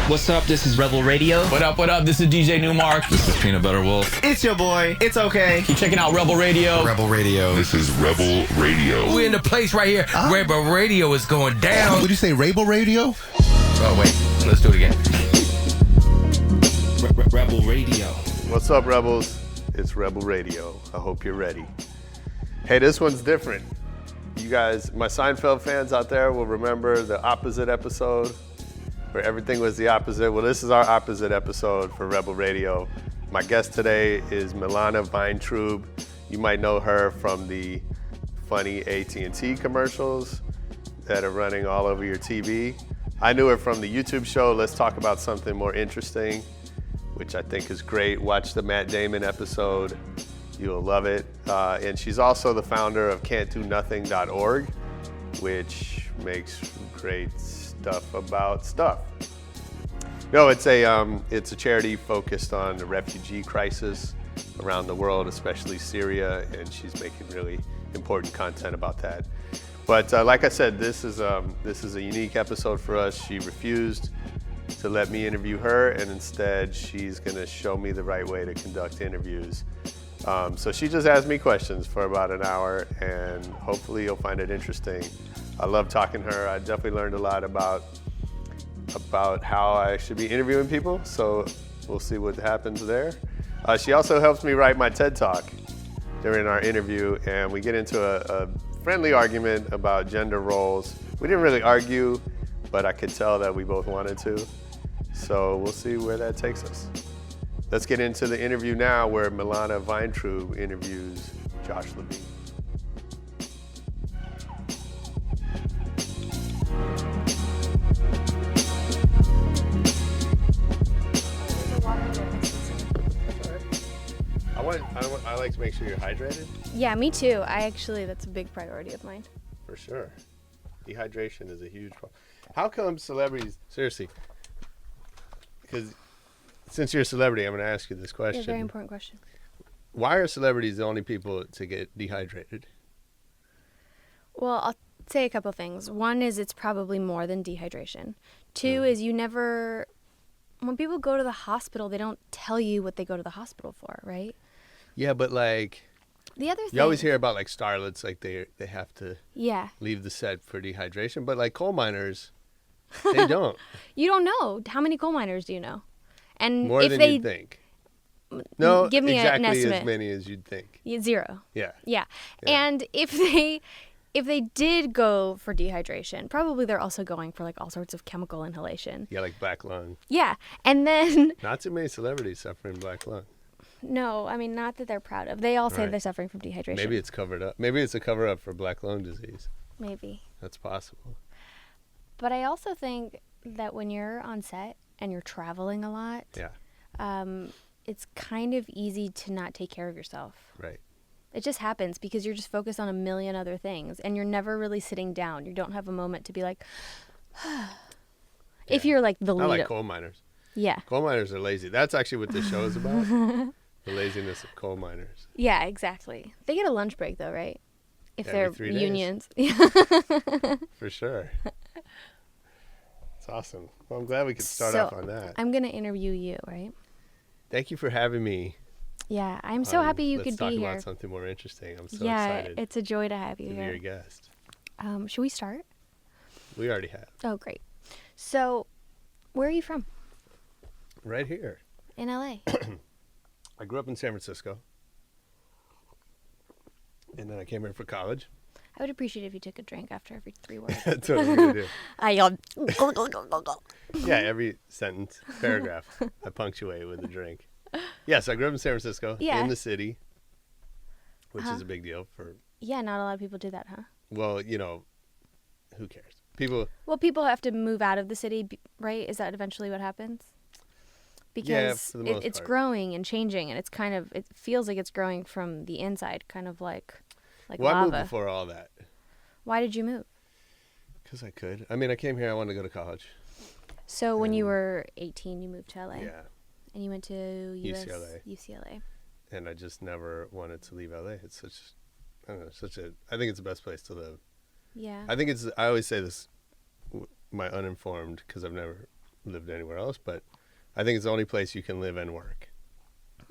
What's up? This is Rebel Radio. What up? What up? This is DJ Newmark. This is Peanut Butter Wolf. It's your boy. It's okay. Keep checking out Rebel Radio. Rebel Radio. This is Rebel Radio. We're in the place right here. Rebel Radio is going down. Would you say Rebel Radio? Oh, wait. Let's do it again. Rebel Radio. What's up, Rebels? It's Rebel Radio. I hope you're ready. Hey, this one's different. You guys, my Seinfeld fans out there will remember the opposite episode where everything was the opposite. Well, this is our opposite episode for Rebel Radio. My guest today is Milana Vayntrub. You might know her from the funny AT&T commercials that are running all over your TV. I knew her from the YouTube show, Let's Talk About Something More Interesting, which I think is great. Watch the Matt Damon episode. You'll love it. And she's also the founder of can'tdonothing.org, which makes great stuff about stuff. No, it's a charity focused on the refugee crisis around the world, especially Syria, and she's making really important content about that. But like I said, this is a unique episode for us. She refused to let me interview her, and instead she's gonna show me the right way to conduct interviews. So she just asked me questions for about an hour, and hopefully you'll find it interesting. I love talking to her. I definitely learned a lot about how I should be interviewing people, so we'll see what happens there. She also helps me write my TED Talk during our interview, and we get into a friendly argument about gender roles. We didn't really argue, but I could tell that we both wanted to. So we'll see where that takes us. Let's get into the interview now where Milana Vayntrub interviews Josh Levine. I like to make sure you're hydrated. Yeah, me too. That's a big priority of mine. For sure. Dehydration is a huge problem. How come celebrities, seriously, because since you're a celebrity, I'm going to ask you this question. Yeah, very important question. Why are celebrities the only people to get dehydrated? Well, I'll say a couple things. One is it's probably more than dehydration. Two is when people go to the hospital, they don't tell you what they go to the hospital for, right? Yeah, but like, the other thing, you always hear about like starlets, like they have to leave the set for dehydration, but like coal miners, they don't. You don't know. How many coal miners do you know? And more if than they you'd think. No, give me exactly an estimate. as many as you'd think. Zero. Yeah. And if they did go for dehydration, probably they're also going for like all sorts of chemical inhalation. Yeah, like black lung. Yeah, and then not too many celebrities suffering black lung. No, I mean, not that they're proud of. They all say they're suffering from dehydration. Maybe it's covered up. Maybe it's a cover up for black lung disease. Maybe. That's possible. But I also think that when you're on set and you're traveling a lot, it's kind of easy to not take care of yourself. Right. It just happens because you're just focused on a million other things and you're never really sitting down. You don't have a moment to be like, if you're like the lead. I like coal miners. Yeah. Coal miners are lazy. That's actually what this show is about. The laziness of coal miners. Yeah, exactly. They get a lunch break though, right? If Every they're 3 days. unions. For sure. It's awesome. Well, I'm glad we could start off on that. I'm going to interview you, right? Thank you for having me. Yeah, I'm so happy you could be here. Let's talk about something more interesting. I'm so excited. Yeah, it's a joy to have you to here. be your guest. Should we start? We already have. Oh, great. So, where are you from? Right here. In LA. I grew up in San Francisco. And then I came here for college. I would appreciate if you took a drink after every 3 words. That's what I'm going to do. Yeah, every sentence, paragraph, I punctuate with a drink. Yes, I grew up in San Francisco, in the city, which is a big deal for... Yeah, not a lot of people do that, huh? Well, who cares? People have to move out of the city, right? Is that eventually what happens? Because for the most it's part. growing and changing, and it feels like it's growing from the inside, kind of like well, lava. I moved before all that. Why did you move? Because I could. I mean, I came here, I wanted to go to college. So when you were 18, you moved to LA? Yeah. And you went to UCLA. And I just never wanted to leave LA. It's I think it's the best place to live. Yeah. I always say this, my uninformed, because I've never lived anywhere else, but I think it's the only place you can live and work.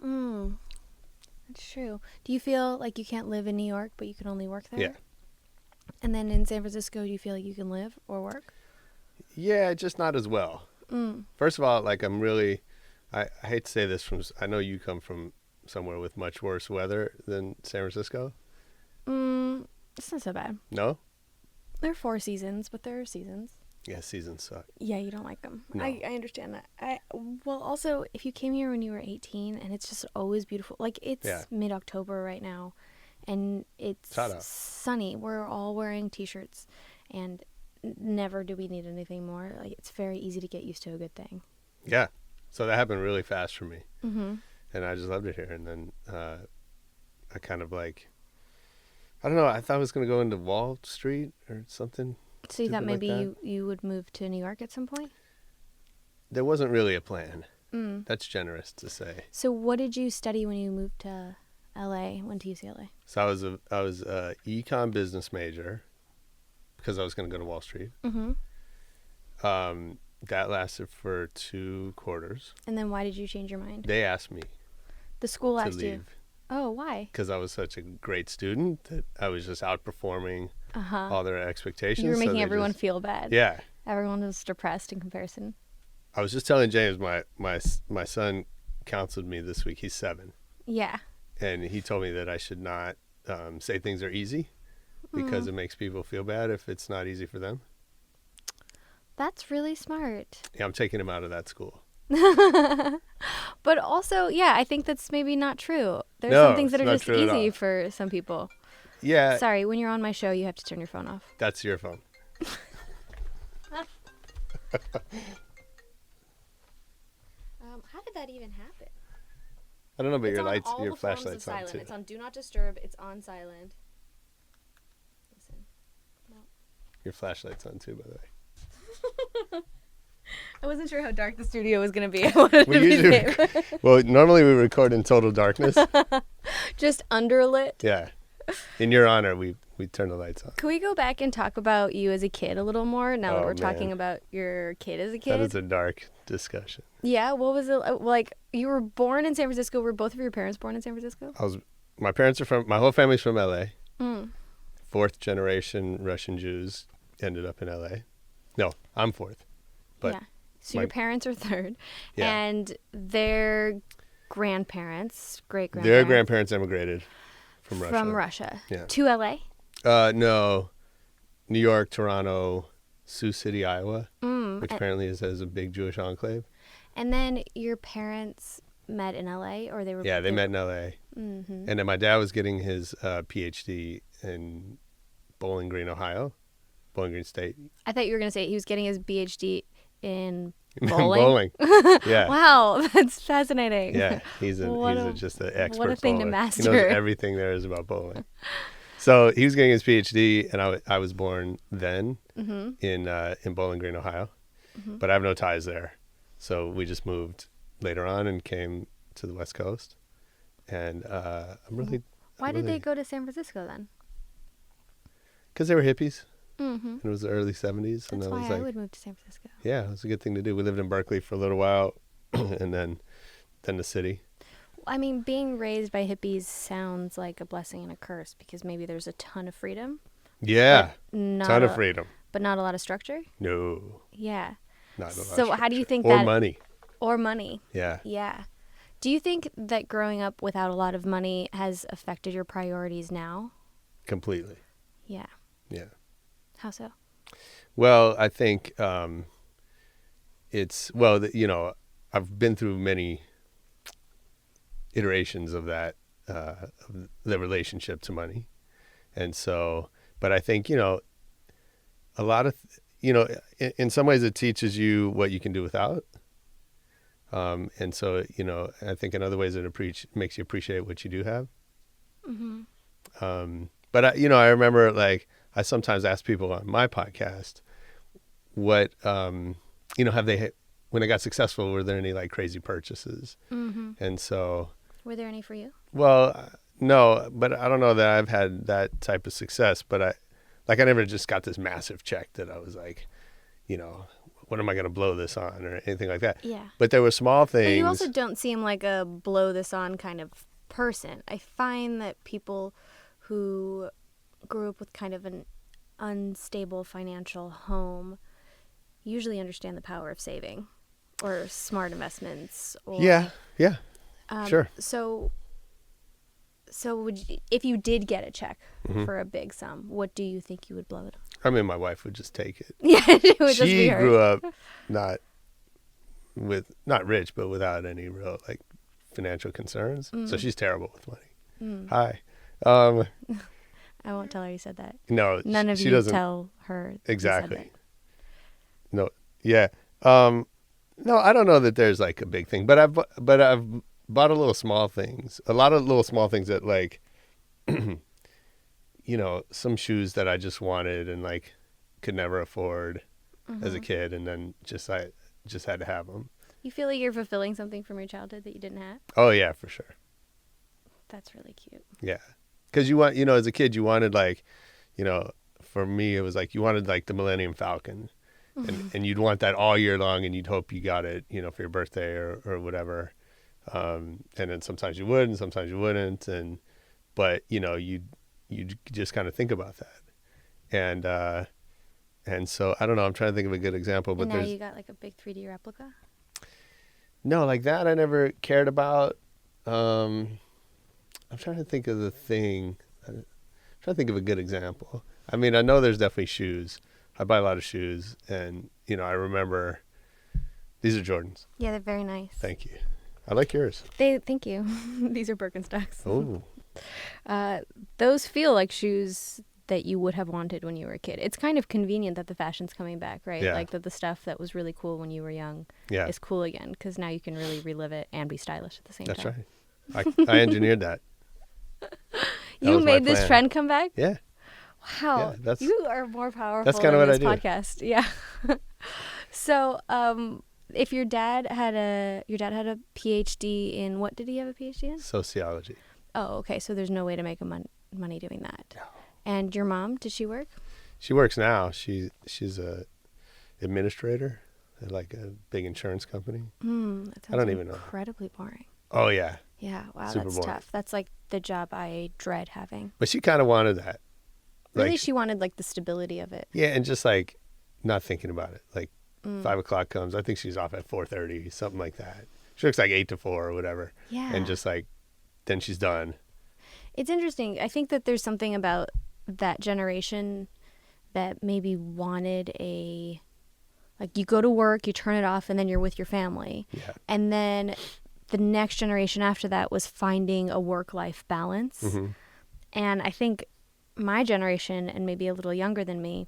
That's true. Do you feel like you can't live in New York, but you can only work there? Yeah. And then in San Francisco, do you feel like you can live or work? Yeah, just not as well. First of all, like I hate to say this I know you come from somewhere with much worse weather than San Francisco. It's not so bad. No? There are 4 seasons, but there are seasons. Yeah, seasons suck. Yeah, you don't like them. No. I understand that. Well, also, if you came here when you were 18, and it's just always beautiful. Like, it's mid-October right now, and it's sunny. We're all wearing T-shirts, and never do we need anything more. Like, it's very easy to get used to a good thing. Yeah. So that happened really fast for me. Mm-hmm. And I just loved it here. And then I kind of like, I don't know, I thought I was going to go into Wall Street or something. So you thought like maybe that. you would move to New York at some point? There wasn't really a plan. That's generous to say. So what did you study when you moved to LA, went to UCLA? So I was a econ business major because I was going to go to Wall Street. Mm-hmm. That lasted for 2 quarters. And then why did you change your mind? They asked me The school to asked you. leave Oh, why? because I was such a great student that I was just outperforming all their expectations. You were so making they everyone just- feel bad. Yeah. Everyone was depressed in comparison. I was just telling James, my son counseled me this week. He's 7. Yeah. And he told me that I should not say things are easy because it makes people feel bad if it's not easy for them. That's really smart. Yeah, I'm taking him out of that school. But also, yeah, I think that's maybe not true. There's No, some things that it's are not just true at easy all. for some people. Yeah, Sorry, when you're on my show, you have to turn your phone off. that's your phone. How did that even happen? I don't know, but It's your on lights, all your the forms of flashlight's on silent. too. It's on Do Not Disturb. It's on silent. Listen. Your flashlight's on too, by the way. I wasn't sure how dark the studio was going to be. I wanted We to be usually, safe. well, normally we record in total darkness. Just underlit. Yeah. In your honor, we turn the lights on. Can we go back and talk about you as a kid a little more now that Oh, we're talking man. about your kid as a kid? That is a dark discussion. Yeah, what was it like? You were born in San Francisco. Were both of your parents born in San Francisco? My parents are my whole family's from LA. Mm. 4th generation Russian Jews ended up in LA. No, I'm 4th. But yeah. So your parents are 3rd. Yeah. And their grandparents, their great-grandparents. grandparents emigrated from Russia. From Russia. Yeah. To LA? No, New York, Toronto, Sioux City, Iowa, which apparently has a big Jewish enclave. And then your parents met in LA, or they were? Yeah, they met in LA. Mm-hmm. And then my dad was getting his PhD in Bowling Green, Ohio, Bowling Green State. I thought you were going to say he was getting his PhD in Bowling. Yeah. Wow, that's fascinating. Yeah, he's What just an expert. what a thing to bowler. master. He knows everything there is about bowling. So he was getting his PhD, and I was born then in Bowling Green, Ohio, but I have no ties there. So we just moved later on and came to the West Coast, and I'm really. Why did they go to San Francisco then? Because they were hippies. Mm-hmm. And it was the early 70s, and That's I why was I like, would move to San Francisco. yeah, it was a good thing to do. We lived in Berkeley for a little while, and then the city. I mean, being raised by hippies sounds like a blessing and a curse because maybe there's a ton of freedom. Yeah, Not ton of freedom. But not a lot of structure? No, Yeah. not a lot. So of how do you structure. think or that... money? Or money. Yeah. Yeah. Do you think that growing up without a lot of money has affected your priorities now? Completely. Yeah. Yeah. How so? Well, I think it's I've been through many iterations of that, of the relationship to money, and so. But I think a lot of in some ways it teaches you what you can do without, and so I think in other ways it makes you appreciate what you do have. Mm-hmm. But I remember like. I sometimes ask people on my podcast, what, have they, when I got successful, were there any like crazy purchases? Mm-hmm. And so. Were there any for you? Well, no, but I don't know that I've had that type of success, but I never just got this massive check that I was like, what am I going to blow this on or anything like that. Yeah. But there were small things. But you also don't seem like a blow this on kind of person. I find that people who grew up with kind of an unstable financial home usually understand the power of saving or smart investments. Or, Yeah. Sure. So if you did get a check for a big sum, what do you think you would blow it on? I mean, my wife would just take it. Yeah, it would just be She hers. grew up not rich, but without any real like financial concerns. So she's terrible with money. Hi. I won't tell her you said that. No, None of she you doesn't. tell her. Exactly. No. Yeah. No, I don't know that there's like a big thing, but I've bought a little small things, a lot of little small things that like, you know, some shoes that I just wanted and like could never afford as a kid, and then I just had to have them. You feel like you're fulfilling something from your childhood that you didn't have? Oh yeah, for sure. That's really cute. Yeah. Because you want, you know, as a kid, you wanted like, you know, for me, it was like you wanted like the Millennium Falcon. And you'd want that all year long, and you'd hope you got it, you know, for your birthday or whatever. And then sometimes you would, and sometimes you wouldn't. But you know, you just kind of think about that. And so I don't know. I'm trying to think of a good example. But And now you got like a big 3D replica? No, like that I never cared about. I'm trying to think of the thing. I'm trying to think of a good example. I mean, I know there's definitely shoes. I buy a lot of shoes, and you know, I remember these are Jordans. Yeah, they're very nice. Thank you. I like yours. Thank you. These are Birkenstocks. Oh. Those feel like shoes that you would have wanted when you were a kid. It's kind of convenient that the fashion's coming back, right? Yeah. Like that the stuff that was really cool when you were young is cool again, because now you can really relive it and be stylish at the same That's time. right. I engineered that. You was my made this plan. trend come back? Yeah. Wow. Yeah, you are more powerful that's kinda than what this I do. podcast. Yeah. So, if your dad had a PhD in, what did he have a PhD in? Sociology. Oh, okay. So there's no way to make money doing that. No. And your mom, did she work? She works now. She's a administrator at like a big insurance company. That I don't even know. Incredibly boring. Oh yeah. Yeah. Wow. Super That's boring. tough. That's like the job I dread having. But she kind of wanted that. Really, Like, she wanted like the stability of it. yeah, and just like not thinking about it. Like 5 o'clock comes. I think she's off at 4:30, something like that. She works like 8 to 4 or whatever. Yeah. And just like, then she's done. It's interesting. I think that there's something about that generation that maybe wanted like you go to work, you turn it off, and then you're with your family. Yeah. And then the next generation after that was finding a work-life balance. And I think my generation, and maybe a little younger than me,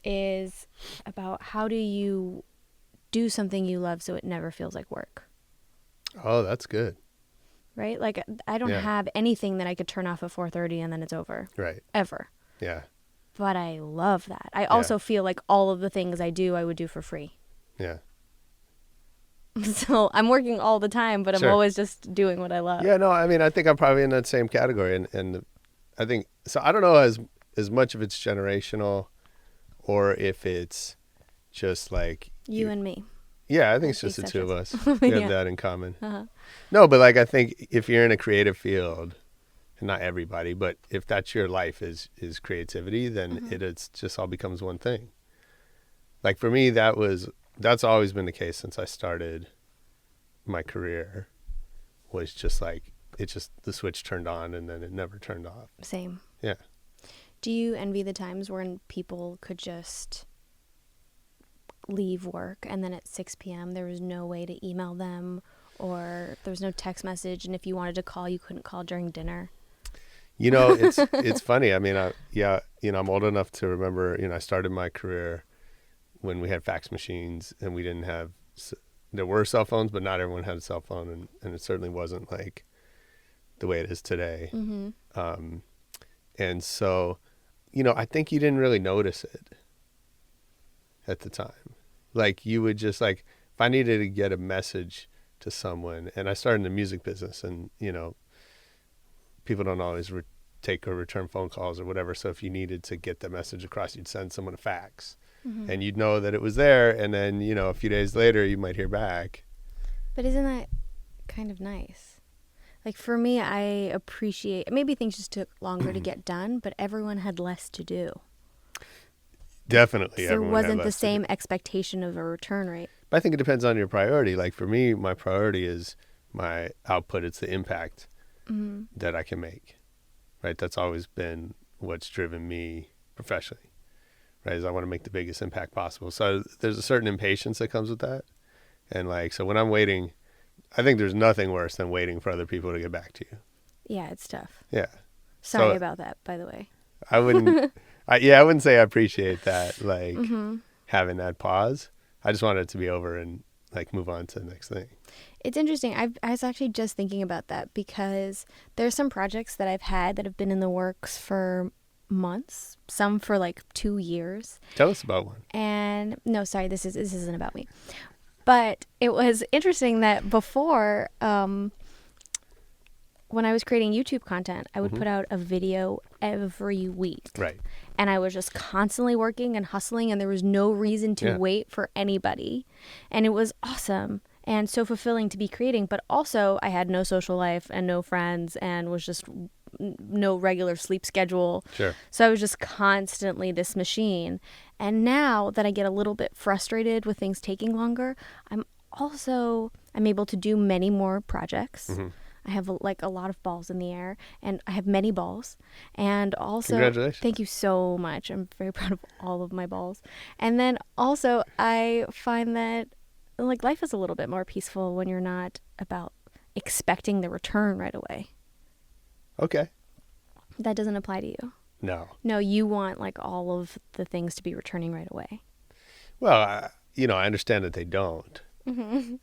is about how do you do something you love so it never feels like work. Oh, that's good. Right? Like I don't have anything that I could turn off at 4:30 and then it's over. Right. Ever. Yeah. But I love that. I also feel like all of the things I do, I would do for free. Yeah. So I'm working all the time, but I'm Sure. always just doing what I love. Yeah, no, I mean, I think I'm probably in that same category. And I think, so I don't know as much if it's generational or if it's just like. You and me. Yeah, I think it's That's just the the two of us. exceptions. We have Yeah. that in common. Uh-huh. No, but like I think if you're in a creative field, and not everybody, but if that's your life is creativity, then it's just all becomes one thing. Like for me, that's always been the case since I started my career, was just like, the switch turned on and then it never turned off. Same. Yeah. Do you envy the times when people could just leave work and then at 6 p.m. there was no way to email them, or there was no text message, and if you wanted to call, you couldn't call during dinner? You know, it's funny. I mean, I'm old enough to remember, I started my career when we had fax machines and we didn't have, there were cell phones, but not everyone had a cell phone, and it certainly wasn't like the way it is today. And so, I think you didn't really notice it at the time. Like you would just like, if I needed to get a message to someone, and I started in the music business, and, people don't always take or return phone calls or whatever. So if you needed to get the message across, you'd send someone a fax. and you'd know that it was there, and then a few days later you might hear back. But isn't that kind of nice? Like for me, I appreciate, maybe things just took longer to get done, but everyone had less to do. Definitely. There everyone had wasn't the less to same do. expectation of a return rate. But I think it depends on your priority. Like for me, my priority is my output. It's the impact that I can make, right? That's always been what's driven me professionally, right? Is I want to make the biggest impact possible. So there's a certain impatience that comes with that. And so when I'm waiting, I think there's nothing worse than waiting for other people to get back to you. Yeah, it's tough. Yeah. Sorry So about that, by the way. I wouldn't, I wouldn't say I appreciate that, having that pause. I just want it to be over and move on to the next thing. It's interesting. I was actually just thinking about that because there's some projects that I've had that have been in the works for months, some for 2 years. Tell us about one. And no, sorry, this isn't about me. But it was interesting that before, when I was creating YouTube content, I would put out a video every week. Right. And I was just constantly working and hustling, and there was no reason to wait for anybody. And it was awesome and so fulfilling to be creating. But also, I had no social life and no friends and was just no regular sleep schedule. Sure. So I was just constantly this machine. And now that I get a little bit frustrated with things taking longer, I'm able to do many more projects. I have a lot of balls in the air, and I have many balls. And also, congratulations. Thank you so much. I'm very proud of all of my balls. And then also, I find that life is a little bit more peaceful when you're not about expecting the return right away. Okay. That doesn't apply to you. No, you want all of the things to be returning right away. Well, I understand that they don't.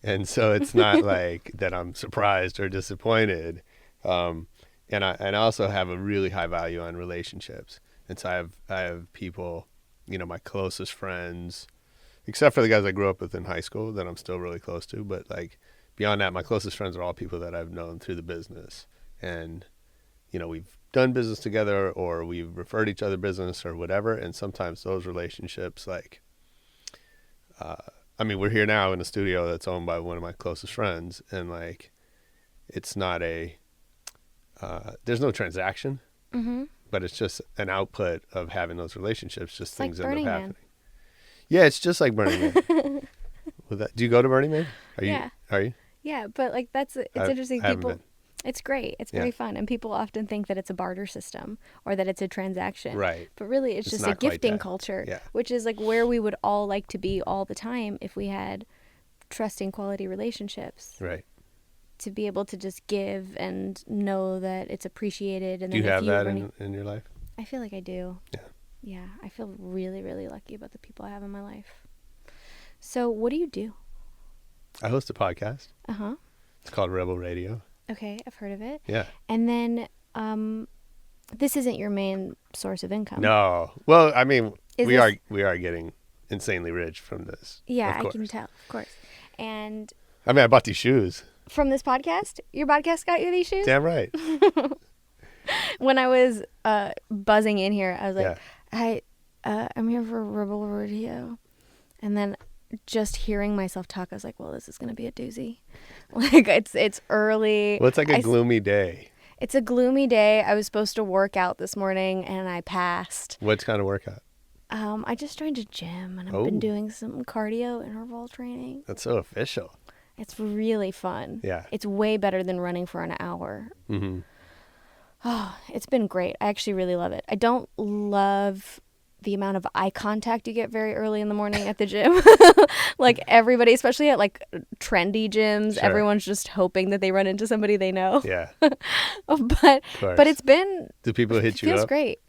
And so it's not that I'm surprised or disappointed. And I also have a really high value on relationships. And so I have people, my closest friends, except for the guys I grew up with in high school that I'm still really close to. But beyond that, my closest friends are all people that I've known through the business. And, we've done business together, or we've referred each other business or whatever. And sometimes those relationships, we're here now in a studio that's owned by one of my closest friends, and it's not there's no transaction, but it's just an output of having those relationships. Just things end up happening. Yeah, it's just like Burning Man. Do you go to Burning Man? Are you? Yeah, but it's interesting. People, been. It's great. It's very fun, and people often think that it's a barter system or that it's a transaction. Right. But really, it's just a gifting culture, which is where we would all like to be all the time if we had trusting, quality relationships. Right. To be able to just give and know that it's appreciated. And do you have that in your life? I feel like I do. Yeah. Yeah, I feel really, really lucky about the people I have in my life. So, what do you do? I host a podcast. It's called Rebel Radio. Okay, I've heard of it. Yeah. And then, this isn't your main source of income. No. Well, we are getting insanely rich from this. Yeah, I can tell, of course. And I bought these shoes. From this podcast? Your podcast got you these shoes? Damn right. When I was buzzing in here, I was like, I'm here for Rebel Radio. And then just hearing myself talk, I was like, well, this is going to be a doozy. It's early. Well, it's a gloomy day. It's a gloomy day. I was supposed to work out this morning, and I passed. What kind of workout? I just joined a gym, and I've been doing some cardio interval training. That's so official. It's really fun. Yeah. It's way better than running for an hour. Oh, it's been great. I actually really love it. I don't love the amount of eye contact you get very early in the morning at the gym. Everybody, especially at trendy gyms, everyone's just hoping that they run into somebody they know. Yeah. But it's been. Do people hit you up? Feels great.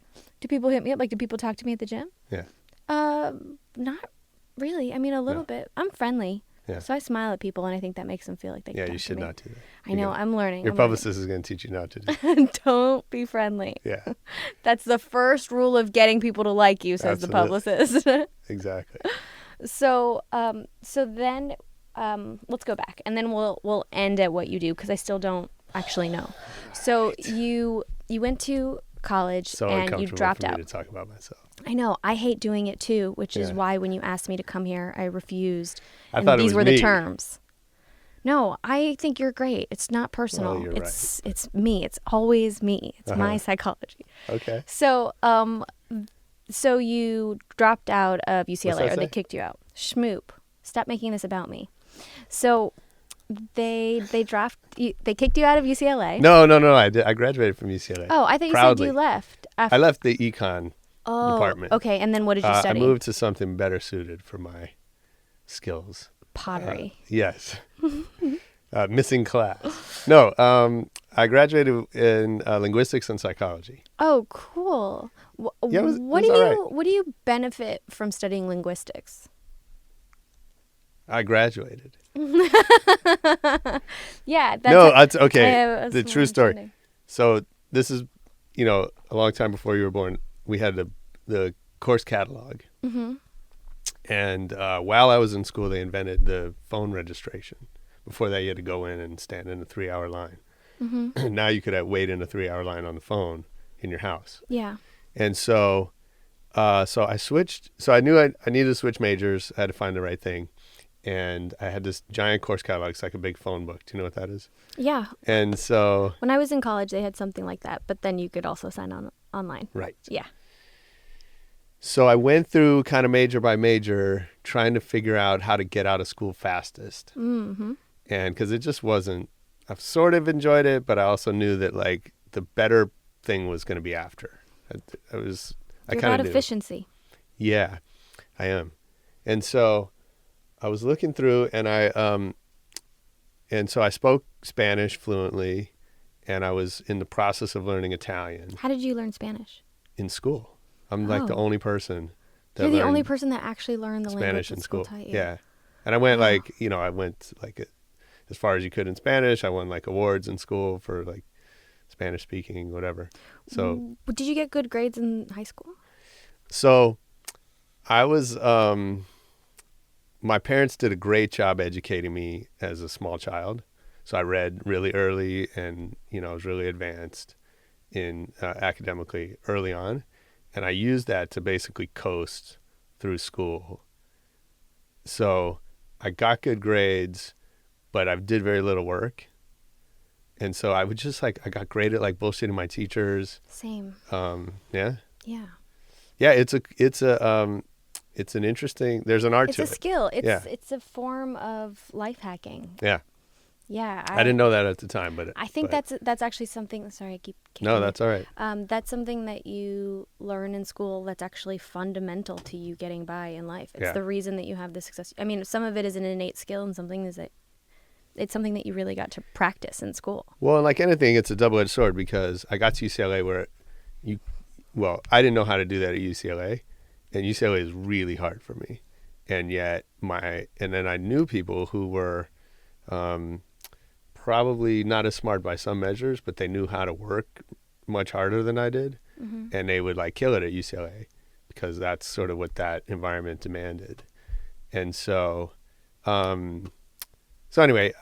Do people hit me up? Do people talk to me at the gym? Yeah. Not really. A little bit. I'm friendly. Yeah. So I smile at people, and I think that makes them feel like they can talk to me. Yeah, you should not do that. I know. I'm learning. Your publicist is going to teach you not to do that. Don't be friendly. Yeah. That's the first rule of getting people to like you, says the publicist. Exactly. So then let's go back, and then we'll end at what you do, because I still don't actually know. So you went to college and you dropped out. To talk about myself. I know. I hate doing it too, which is Yeah. why when you asked me to come here, I refused. I And thought it these was were me. the terms. No, I think you're great. It's not personal. Well, you're It's me. It's always me. It's my psychology. Okay. So, so you dropped out of UCLA, that or they say? kicked you out. Schmoop. Stop making this about me. So, they kicked you out of UCLA. No. I graduated from UCLA. Oh, I thought you Proudly. said you left. I left the econ department. Okay, and then what did you I study? moved to something better suited for my skills. Pottery. Yes. Missing class. No, I graduated in linguistics and psychology. Oh, cool. Yeah, it was what all right. what do you benefit from studying linguistics? I graduated. Yeah, that's No, that's okay. that's The what true I'm story. saying. So this is, a long time before you were born. We had the course catalog. Mm-hmm. And while I was in school, they invented the phone registration. Before that, you had to go in and stand in a 3-hour line. Mm-hmm. Now you could wait in a 3-hour line on the phone in your house. Yeah. And so I switched. So I knew I needed to switch majors. I had to find the right thing. And I had this giant course catalog. It's like a big phone book. Do you know what that is? Yeah. And so... When I was in college, they had something like that, but then you could also sign on online. Right. Yeah. So I went through kind of major by major, trying to figure out how to get out of school fastest. Mm-hmm. And because it just wasn't... I've sort of enjoyed it, but I also knew that like the better thing was going to be after. I You're kind about of knew. efficiency. Yeah, I am. And so I was looking through, and so I spoke Spanish fluently, and I was in the process of learning Italian How did you learn Spanish? in school. I'm like the Oh. only person that You're the learned only person that actually learned the Spanish language in that school. taught you. Yeah. And I went Wow. I went like as far as you could in Spanish. I won like awards in school for like Spanish speaking, whatever. So Did you get good grades in high school? So I was, my parents did a great job educating me as a small child. So I read really early and, I was really advanced in academically early on. And I used that to basically coast through school. So I got good grades, but I did very little work. And so I would just I got great at bullshitting my teachers. Same. Yeah. Yeah. Yeah, it's an interesting. There's an art It's to a it. skill. Yeah. It's a form of life hacking. Yeah, Yeah. I didn't know that at the time, but I think but- that's actually something. Sorry, I keep. no, kicking that's all right. That's something that you learn in school that's actually fundamental to you getting by in life. It's Yeah. the reason that you have the success. I mean, some of it is an innate skill, and something is that it's something that you really got to practice in school. Well, and like anything, it's a double-edged sword because I got to UCLA where I didn't know how to do that at UCLA, and UCLA is really hard for me, and yet and then I knew people who were probably not as smart by some measures, but they knew how to work much harder than I did, and they would kill it at UCLA because that's sort of what that environment demanded, and so anyway,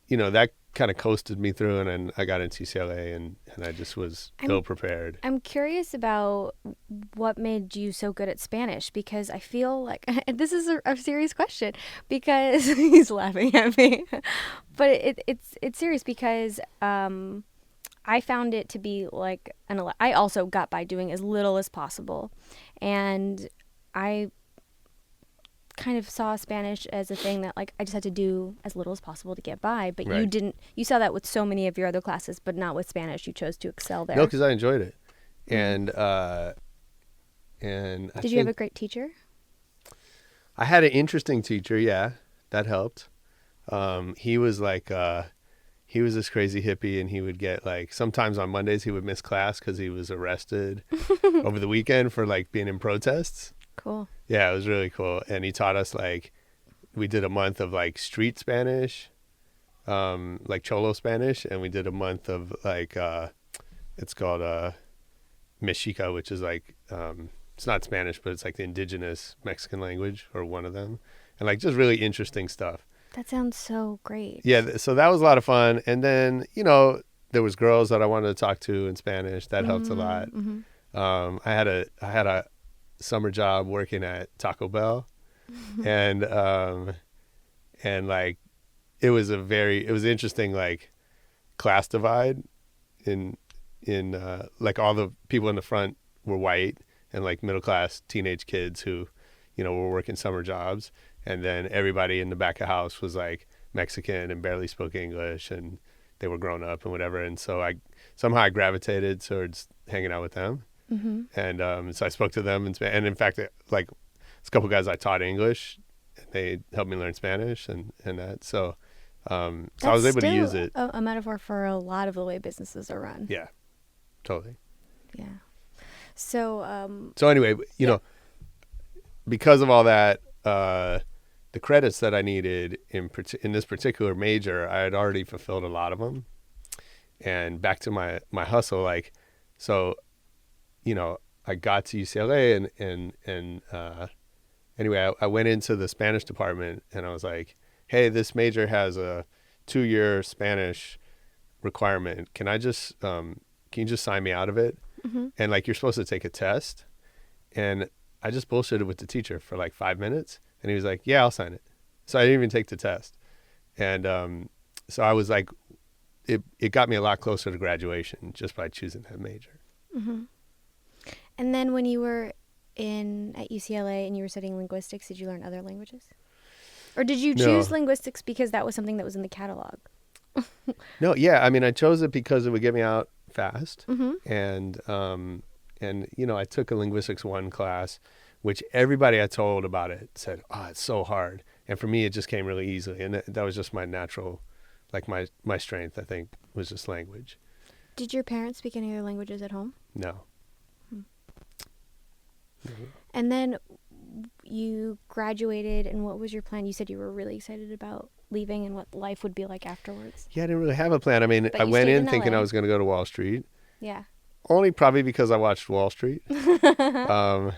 that kind of coasted me through, and then I got into UCLA, and I just was ill prepared. I'm curious about what made you so good at Spanish, because I feel like this is a serious question, because he's laughing at me, but it's serious because I found it to be I also got by doing as little as possible, and I kind of saw Spanish as a thing that I just had to do as little as possible to get by, but Right. you saw that with so many of your other classes, but not with Spanish. You chose to excel there. No, because I enjoyed it, and Did you have a great teacher? I had an interesting teacher. Yeah, that helped. He was he was this crazy hippie, and he would get sometimes on Mondays he would miss class because he was arrested over the weekend for being in protests. Cool. Yeah, it was really cool. And he taught us we did a month of street Spanish, Cholo Spanish, and we did a month of it's called Mexica, which is it's not Spanish, but it's the indigenous Mexican language, or one of them, and just really interesting stuff. That sounds so great. Yeah, so that was a lot of fun. And then there was girls that I wanted to talk to in Spanish. That helped a lot. Mm-hmm. I had summer job working at Taco Bell, and like it was interesting, like class divide in like all the people in the front were white and like middle class teenage kids who, were working summer jobs, and then everybody in the back of the house was like Mexican and barely spoke English, and they were grown up and whatever. And so I gravitated towards hanging out with them. Mm-hmm. And so I spoke to them, and in fact, like, it's a couple guys I taught English, and they helped me learn Spanish and that. So I was able to use it. A metaphor for a lot of the way businesses are run. Yeah, totally. Yeah. So anyway, because of all that, the credits that I needed in this particular major, I had already fulfilled a lot of them. And back to my hustle, like, so, I got to UCLA and anyway, I went into the Spanish department and I was like, hey, this major has a 2-year Spanish requirement. Can you just sign me out of it? Mm-hmm. And like, you're supposed to take a test. And I just bullshitted with the teacher for like 5 minutes. And he was like, yeah, I'll sign it. So I didn't even take the test. And so I was like, it got me a lot closer to graduation just by choosing that major. Mm-hmm. And then when you were at UCLA and you were studying linguistics, did you learn other languages? Or did you choose linguistics because that was something that was in the catalog? No, yeah. I mean, I chose it because it would get me out fast. Mm-hmm. And I took a Linguistics 1 class, which everybody I told about it said, oh, it's so hard. And for me, it just came really easily. And that was just my natural, like my strength, I think, was just language. Did your parents speak any other languages at home? No. And then you graduated, and what was your plan? You said you were really excited about leaving and what life would be like afterwards. Yeah, I didn't really have a plan. I mean, I went in thinking I was going to go to Wall Street. Yeah. Only probably because I watched Wall Street. And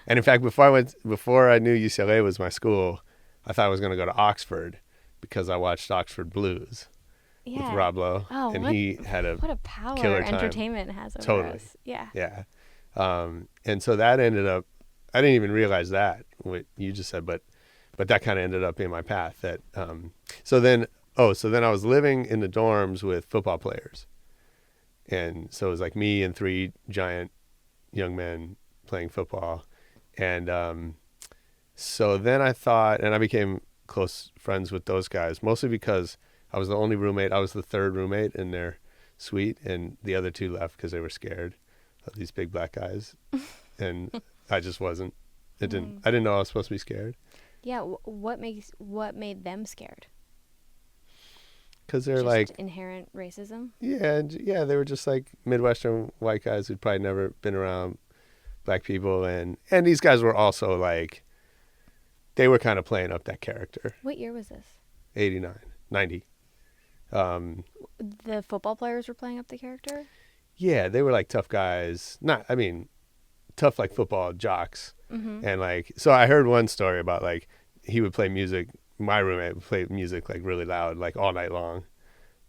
in fact, before I knew UCLA was my school, I thought I was going to go to Oxford because I watched Oxford Blues with Rob Lowe. Oh, and he had what a power killer time. Entertainment has over Totally. us. Yeah. Yeah. And so that ended up, I didn't even realize that, what you just said, but that kind of ended up being my path. That so then I was living in the dorms with football players. And so it was like me and 3 giant young men playing football. And so then I thought, and I became close friends with those guys, mostly because I was the only roommate. I was the 3rd roommate in their suite, and the other 2 left because they were scared of these big black guys. And I just wasn't. I didn't know I was supposed to be scared. Yeah. What made them scared? Because they're just like inherent racism. Yeah, they were just like Midwestern white guys who'd probably never been around black people, and these guys were also like, they were kind of playing up that character. What year was this? 89, 90. The football players were playing up the character? Yeah, they were like tough guys. Tough like football jocks. Mm-hmm. And like, so I heard one story about like, he would play music. My roommate would play music like really loud, like all night long.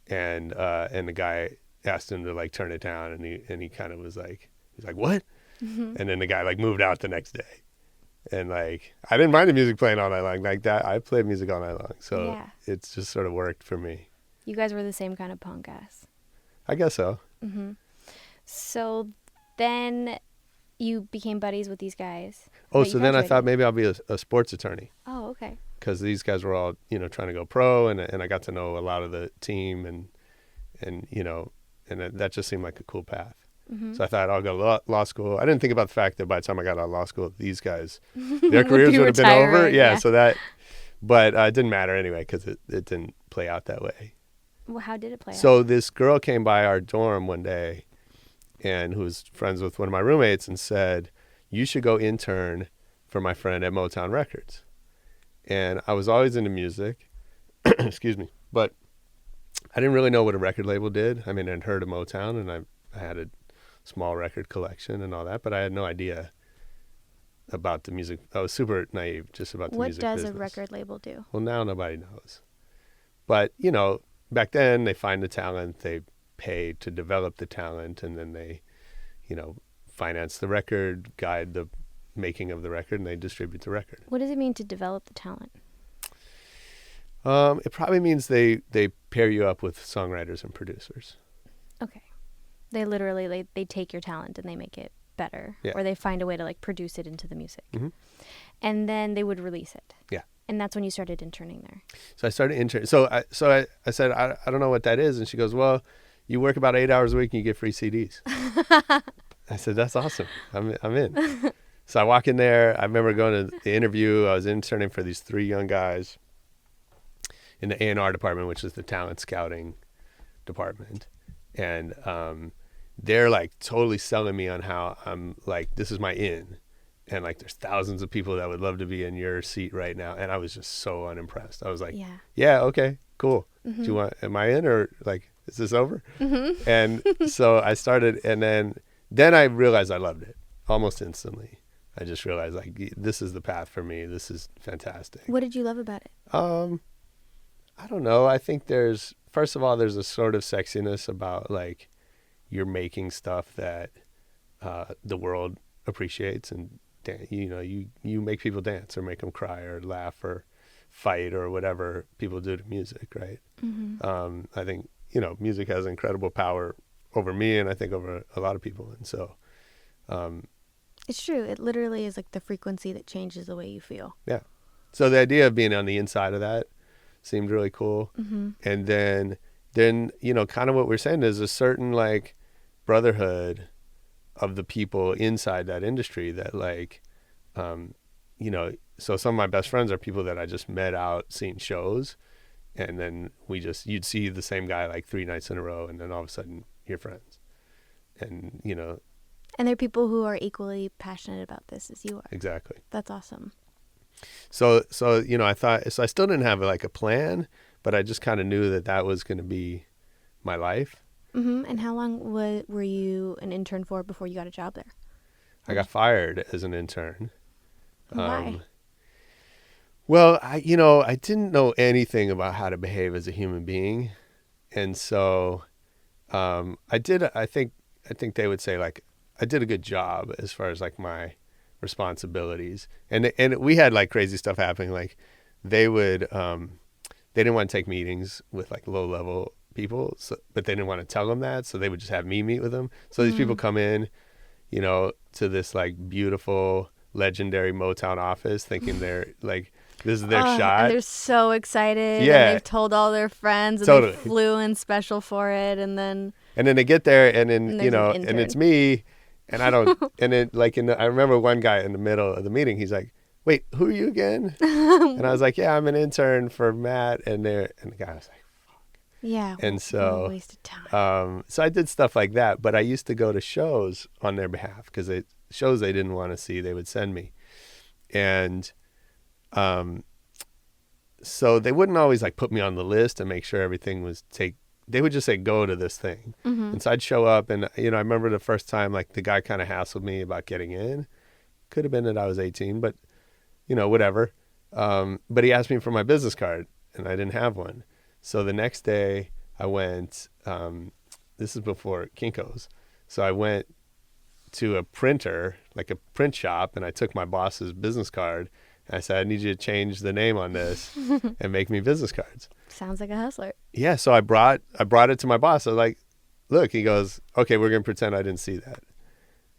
And the guy asked him to like turn it down, and he kind of was like, he's like, what? Mm-hmm. And then the guy like moved out the next day. And like, I didn't mind the music playing all night long like that. I played music all night long. So it's just sort of worked for me. You guys were the same kind of punk ass. I guess so. Mm-hmm. So then you became buddies with these guys. Oh, so then I thought maybe I'll be a sports attorney. Oh, okay. Because these guys were all, trying to go pro, and I got to know a lot of the team, and that just seemed like a cool path. Mm-hmm. So I thought I'll go to law school. I didn't think about the fact that by the time I got out of law school, these guys, their careers would have been over. Yeah. So but it didn't matter anyway, because it didn't play out that way. Well, how did it play out? So this girl came by our dorm one day, and who was friends with one of my roommates, and said, you should go intern for my friend at Motown Records. And I was always into music, excuse me, but I didn't really know what a record label did. I mean, I'd heard of Motown, and I had a small record collection and all that, but I had no idea about the music. I was super naive just about the music business. What does a record label do? Well, now nobody knows. But, back then they find the talent, they pay to develop the talent, and then they, finance the record, guide the making of the record, and they distribute the record. What does it mean to develop the talent? It probably means they pair you up with songwriters and producers. Okay. They literally, they take your talent and they make it better. Yeah. Or they find a way to like produce it into the music. Mm-hmm. And then they would release it. Yeah. And that's when you started interning there. So I started interning. So I said, I don't know what that is. And she goes, well, you work about 8 hours a week and you get free CDs. I said, that's awesome. I'm in. So I walk in there. I remember going to the interview. I was interning for these 3 young guys in the A&R department, which is the talent scouting department. And they're like totally selling me on how I'm like, this is my in. And like, there's thousands of people that would love to be in your seat right now. And I was just so unimpressed. I was like, yeah, okay, cool. Mm-hmm. Do you want, am I in, or like, is this over? Mm-hmm. And so I started, and then I realized I loved it almost instantly. I just realized like, this is the path for me. This is fantastic. What did you love about it? I don't know. I think first of all, there's a sort of sexiness about like, you're making stuff that the world appreciates, and you make people dance or make them cry or laugh or fight or whatever people do to music, right? Mm-hmm. I think music has incredible power over me, and I think over a lot of people. And so It's true. It literally is like the frequency that changes the way you feel. yeah, so the idea of being on the inside of that seemed really cool. Mm-hmm. And then kind of what we're saying is a certain like brotherhood of the people inside that industry that like, so some of my best friends are people that I just met out seeing shows, and then you'd see the same guy like 3 nights in a row, and then all of a sudden you're friends. And, And there are people who are equally passionate about this as you are. exactly. That's awesome. So I still didn't have like a plan, but I just kind of knew that was going to be my life. Mm-hmm. And how long were you an intern for before you got a job there? I got fired as an intern. Why? Well, I didn't know anything about how to behave as a human being. And so I think they would say like, I did a good job as far as like my responsibilities. And we had like crazy stuff happening. Like they didn't want to take meetings with like low level people, but they didn't want to tell them that. So they would just have me meet with them. So these people come in, to this like beautiful, legendary Motown office thinking they're like, this is their shot. And they're so excited. Yeah. And they've told all their friends, and Totally. they flew in special for it. And then they get there, and then, and there's an intern. and it's me, and I don't, and it like, I remember one guy in the middle of the meeting, he's like, wait, who are you again? And I was like, yeah, I'm an intern for Matt. And the guy was like, yeah. and so what a waste of time. so I did stuff like that, but I used to go to shows on their behalf, because shows they didn't want to see, they would send me. And so they wouldn't always like put me on the list and make sure everything was they would just say, go to this thing. Mm-hmm. And so I'd show up, and I remember the first time like the guy kind of hassled me about getting in. Could have been that I was 18, but whatever. But he asked me for my business card, and I didn't have one. So the next day I went, this is before Kinko's. So I went to a printer, like a print shop, and I took my boss's business card, and I said, I need you to change the name on this and make me business cards. Sounds like a hustler. Yeah. So I brought it to my boss. I was like, look, he goes, okay, we're going to pretend I didn't see that.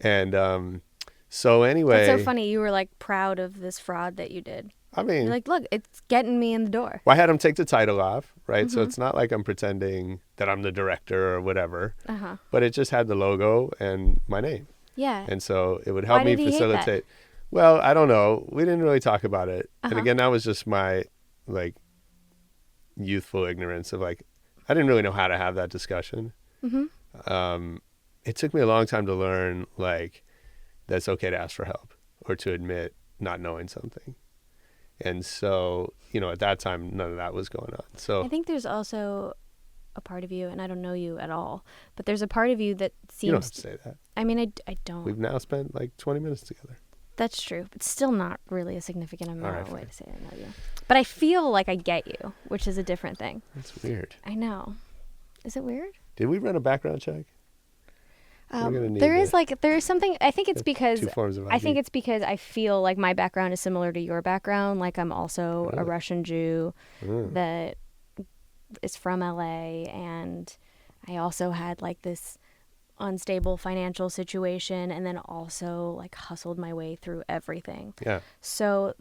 And, so anyway. That's so funny. You were like proud of this fraud that you did. I mean, You're like, look, it's getting me in the door. well, I had him take the title off, right? Mm-hmm. So it's not like I'm pretending that I'm the director or whatever, Uh-huh. but it just had the logo and my name. Yeah. And so it would help Why me did he hate that? facilitate. Well, I don't know. We didn't really talk about it. And Uh-huh. again, that was just my like youthful ignorance of like, I didn't really know how to have that discussion. Mm-hmm. It took me a long time to learn like that it's okay to ask for help or to admit not knowing something. And so, at that time, none of that was going on. So I think there's also a part of you, and I don't know you at all, but there's a part of you that seems... you don't have to say that. I mean, I don't. We've now spent like 20 minutes together. That's true, but still not really a significant amount right, of way fine. to say I know you. But I feel like I get you, which is a different thing. That's weird. I know. Is it weird? Did we run a background check? We're gonna need there's something. I think it's because two forms of I think ID. it's because I feel like my background is similar to your background. Like I'm also a Really? Russian Jew Mm. that is from LA, and I also had like this unstable financial situation, and then also like hustled my way through everything. Yeah. So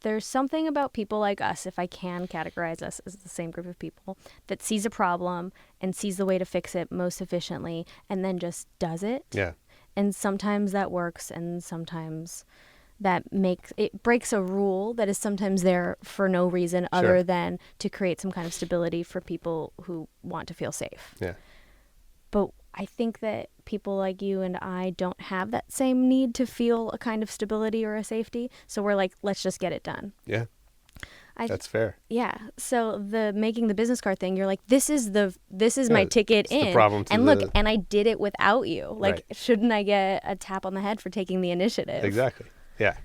there's something about people like us, if I can categorize us as the same group of people, that sees a problem and sees the way to fix it most efficiently and then just does it. Yeah. And sometimes that works, and sometimes that breaks a rule that is sometimes there for no reason other than to create some kind of stability for people who want to feel safe. Yeah. But I think that people like you and I don't have that same need to feel a kind of stability or a safety. So we're like, let's just get it done. Yeah. That's fair. Yeah. So the making the business card thing, you're like, this is my ticket it's in. the problem to and look, the- and I did it without you. Like, Right. shouldn't I get a tap on the head for taking the initiative? Exactly. Yeah.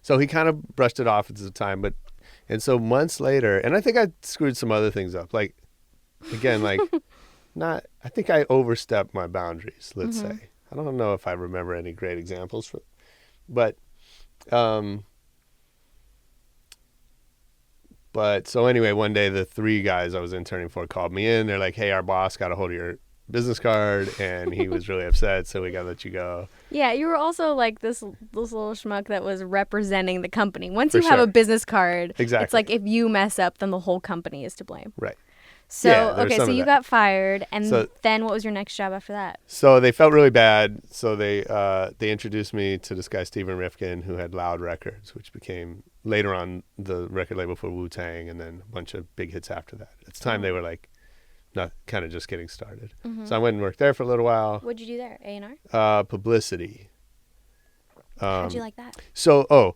So he kind of brushed it off at the time, and so months later, and I think I screwed some other things up. Like, again, like, I think I overstepped my boundaries, let's Mm-hmm. say. I don't know if I remember any great examples, but so anyway, one day the three guys I was interning for called me in. They're like, hey, our boss got a hold of your business card, and he was really upset, so we got to let you go. Yeah, you were also like this little schmuck that was representing the company. Once For you have sure. a business card, Exactly. it's like if you mess up, then the whole company is to blame. Right. So, Yeah, there's okay, some so of you that. got fired, and So- then what was your next job after that? So they felt really bad. So they introduced me to this guy, Steven Rifkin, who had Loud Records, which became later on the record label for Wu-Tang, and then a bunch of big hits after that. At the time, they were like, not kind of just getting started. Mm-hmm. So I went and worked there for a little while. What'd you do there? A&R? Publicity. How'd you like that? So,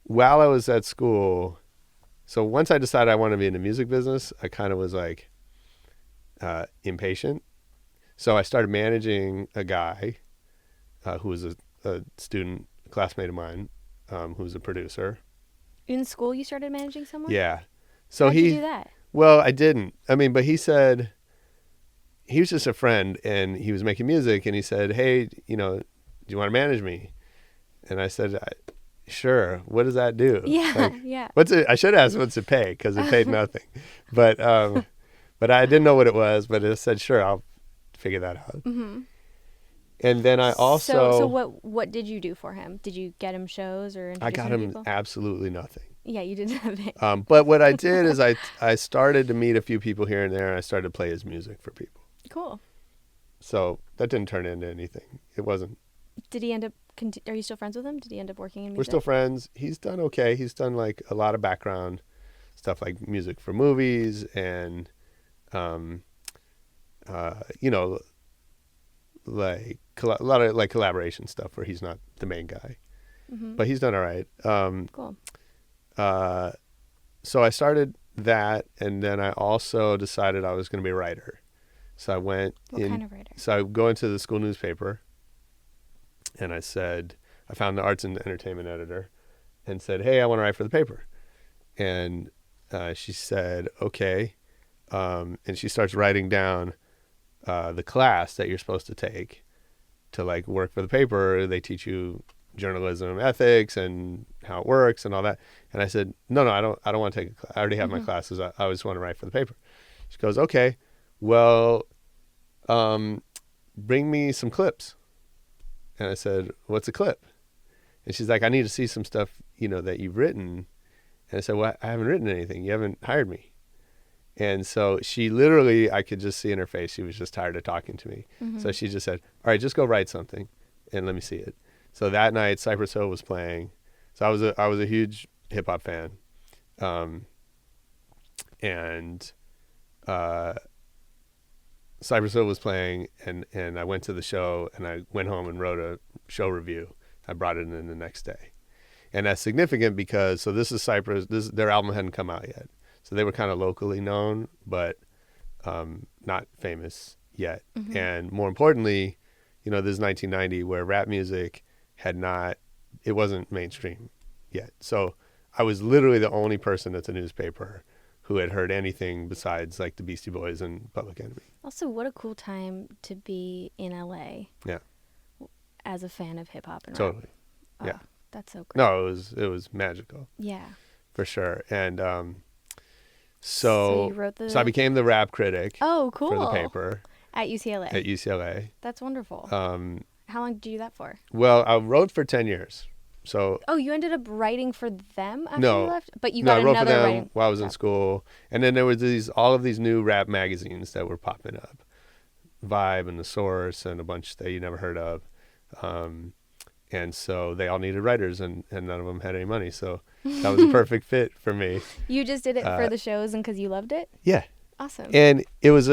while I was at school, so once I decided I wanted to be in the music business, I kind of was like impatient. So I started managing a guy who was a student, a classmate of mine, who was a producer. In school, you started managing someone? Yeah. So How'd you do that? Well, I didn't. I mean, but he said, he was just a friend, and he was making music, and he said, hey, do you want to manage me? And I said, sure. What does that do? Yeah, Like, yeah. I should ask, what's it pay? Because it paid nothing. But I didn't know what it was, but it said, sure, I'll figure that out. Mm-hmm. And then I also... So what did you do for him? Did you get him shows or introduce I got him to him people? absolutely nothing. Yeah, you didn't have it. But what I did is I started to meet a few people here and there, and I started to play his music for people. Cool. So that didn't turn into anything. It wasn't. Did he end up? Are you still friends with him? Did he end up working in music? We're still friends. He's done okay. He's done like a lot of background stuff, like music for movies and, like a lot of like collaboration stuff where he's not the main guy, but he's done all right. Cool. So I started that, and then I also decided I was going to be a writer. So I went What kind of writer? So I go into the school newspaper, and I found the arts and entertainment editor, and said, hey, I want to write for the paper. And she said, okay. And she starts writing down the class that you're supposed to take to like work for the paper. They teach you journalism ethics and how it works and all that. And I said, no, I don't want to take a class. I already have my classes. I just want to write for the paper. She goes, okay, well, bring me some clips. And I said, what's a clip? And she's like, I need to see some stuff, that you've written. And I said, well, I haven't written anything. You haven't hired me. And so she literally, I could just see in her face, she was just tired of talking to me. So she just said, all right, just go write something and let me see it. So that night, Cypress Hill was playing. So I was a huge hip hop fan. And Cypress Hill was playing, and I went to the show, and I went home and wrote a show review. I brought it in the next day. And that's significant because, so this is Cypress, their album hadn't come out yet. So they were kind of locally known, but not famous yet. And more importantly, this is 1990 where rap music it wasn't mainstream yet. So I was literally the only person at the newspaper who had heard anything besides like the Beastie Boys and Public Enemy. Also, what a cool time to be in LA. Yeah. As a fan of hip hop and Totally. rap. Yeah. Oh, that's so great. No, it was magical. Yeah. For sure. And So you wrote so I became the rap critic Oh, cool. for the paper At UCLA. at UCLA. That's wonderful. How long did you do that for? Well, I wrote for 10 years. So Oh, you ended up writing for them after No. you left? But you no, got I wrote for another them writing while I was in job. school. And then there was all of these new rap magazines that were popping up. Vibe and The Source and a bunch that you never heard of. And so they all needed writers and none of them had any money. So that was a perfect fit for me. You just did it for the shows and because you loved it? Yeah. Awesome. And it was,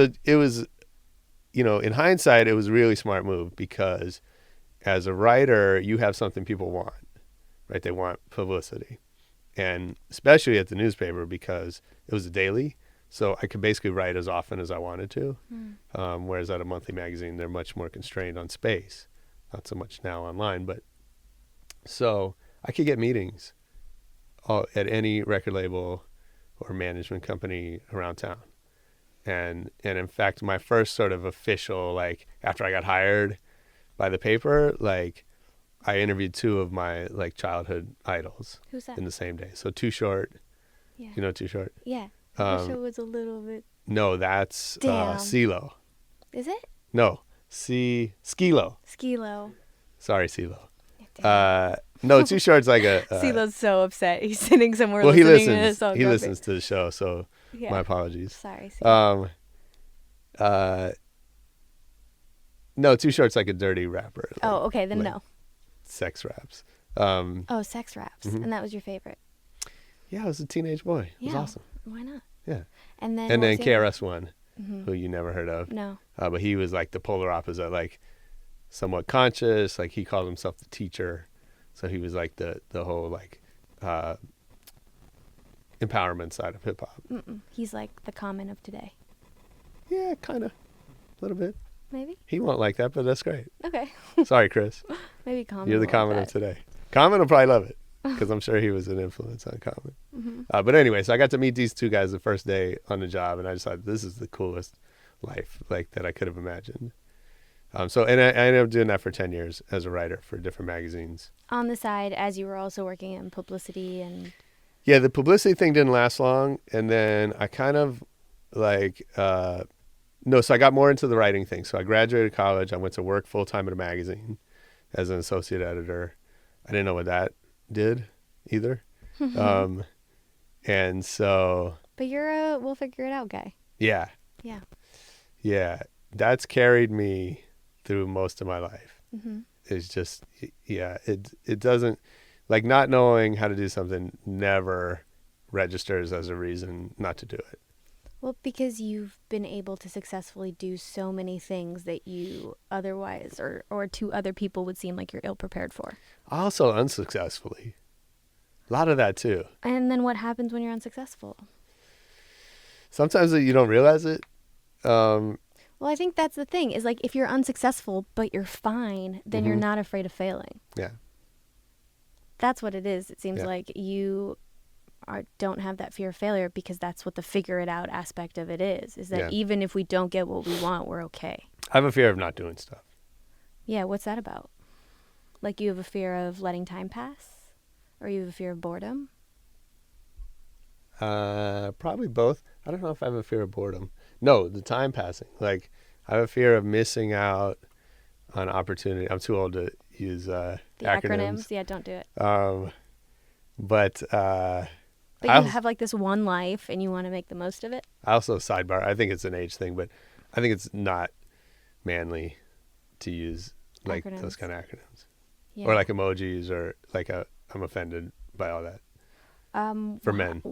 you know, in hindsight, it was a really smart move because as a writer, you have something people want, right? They want publicity. And especially at the newspaper because it was a daily. So I could basically write as often as I wanted to. Whereas at a monthly magazine, they're much more constrained on space. Not so much now online, but so I could get meetings at any record label or management company around town. And in fact, my first sort of official, like after I got hired by the paper, like I interviewed two of my like childhood idols. Who's that? In the same day. So Too Short. Yeah. You know Too Short? Yeah. I wish it was a little bit. No, that's Damn. CeeLo. Is it? No, Skilo. Skilo. Sorry, CeeLo. Damn. No, Too Short's like a. Silo's so upset. He's sitting somewhere Well, he listening to listens. his song. He listens to the show, so Yeah. my apologies. Sorry, Silo. No, Too Short's like a dirty rapper. Like, Oh, okay, then like no. Sex raps. Oh, sex raps. Mhm. And that was your favorite. Yeah, I was a teenage boy. It was Yeah. awesome. Why not? Yeah. And then And then what's the other- KRS-One, who you never heard of. No. But he was like the polar opposite, like somewhat conscious. Like he called himself the teacher. So he was like the whole like empowerment side of hip hop. Mm-mm. He's like the Common of today. Yeah, kind of. A little bit. Maybe? He won't like that, but that's great. Okay. Sorry, Chris. Maybe Common. You're the will Common love of that. today. Common will probably love it because I'm sure he was an influence on Common. Mm-hmm. But anyway, so I got to meet these two guys the first day on the job, and I decided this is the coolest life like that I could have imagined. And I ended up doing that for 10 years as a writer for different magazines. On the side, as you were also working in publicity and... Yeah, the publicity thing didn't last long, and then I kind of like so I got more into the writing thing. So I graduated college. I went to work full time at a magazine as an associate editor. I didn't know what that did either. And so... But you're a we'll figure it out guy. Yeah. Yeah. Yeah. That's carried me through most of my life. Mm-hmm. It's just, yeah, it doesn't, like not knowing how to do something never registers as a reason not to do it. Well, because you've been able to successfully do so many things that you otherwise or to other people would seem like you're ill-prepared for. Also unsuccessfully. A lot of that too. And then what happens when you're unsuccessful? Sometimes you don't realize it. Well, I think that's the thing, is like if you're unsuccessful but you're fine, then you're not afraid of failing. Yeah. That's what it is. It seems Yeah. like you don't have that fear of failure because that's what the figure it out aspect of it is that Yeah. even if we don't get what we want, we're okay. I have a fear of not doing stuff. Yeah, what's that about? Like you have a fear of letting time pass? Or you have a fear of boredom? Probably both. I don't know if I have a fear of boredom. No, the time passing. Like I have a fear of missing out on opportunity. I'm too old to use The acronyms? Yeah, don't do it. But But you have like this one life and you want to make the most of it? I also sidebar. I think it's an age thing, but I think it's not manly to use like Acronyms. those kind of acronyms Yeah. or like emojis or like I'm offended by all that for men.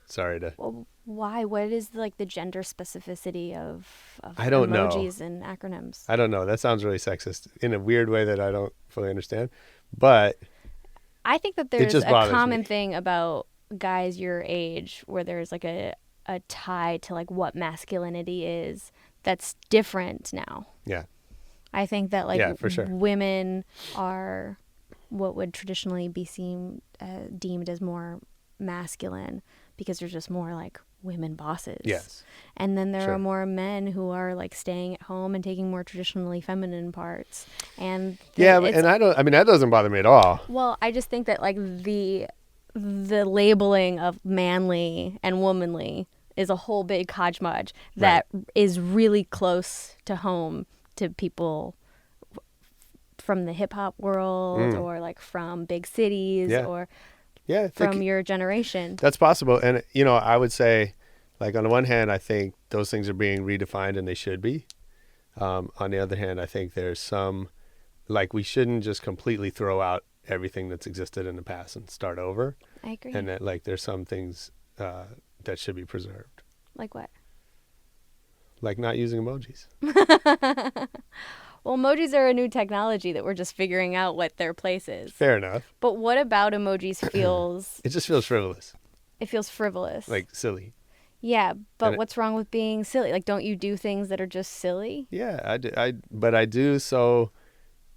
Sorry to. Well, why? What is like the gender specificity of I don't know. emojis and acronyms? I don't know. That sounds really sexist in a weird way that I don't fully understand. But I think that there's just a bothers common me. thing about guys your age where there's like a tie to like what masculinity is that's different now. yeah, I think that like Yeah, for sure. women are what would traditionally be deemed as more masculine because there's just more like women bosses. Yes. And then there Sure. are more men who are like staying at home and taking more traditionally feminine parts. And Yeah, it's- and I mean, that doesn't bother me at all. well, I just think that like the labeling of manly and womanly is a whole big hodgepodge that is really close to home to people from the hip hop world or like from big cities or Yeah, I think from your generation. that's possible. And, you know, I would say, like, on the one hand, I think those things are being redefined and they should be. On the other hand, I think there's some, like, we shouldn't just completely throw out everything that's existed in the past and start over. I agree. And that, like, there's some things that should be preserved. Like what? Like not using emojis. Well, emojis are a new technology that we're just figuring out what their place is. Fair enough. But what about emojis feels, It just feels frivolous, it feels frivolous. like silly. Yeah, but And what's wrong with being silly? Like, don't you do things that are just silly? Yeah, but I do so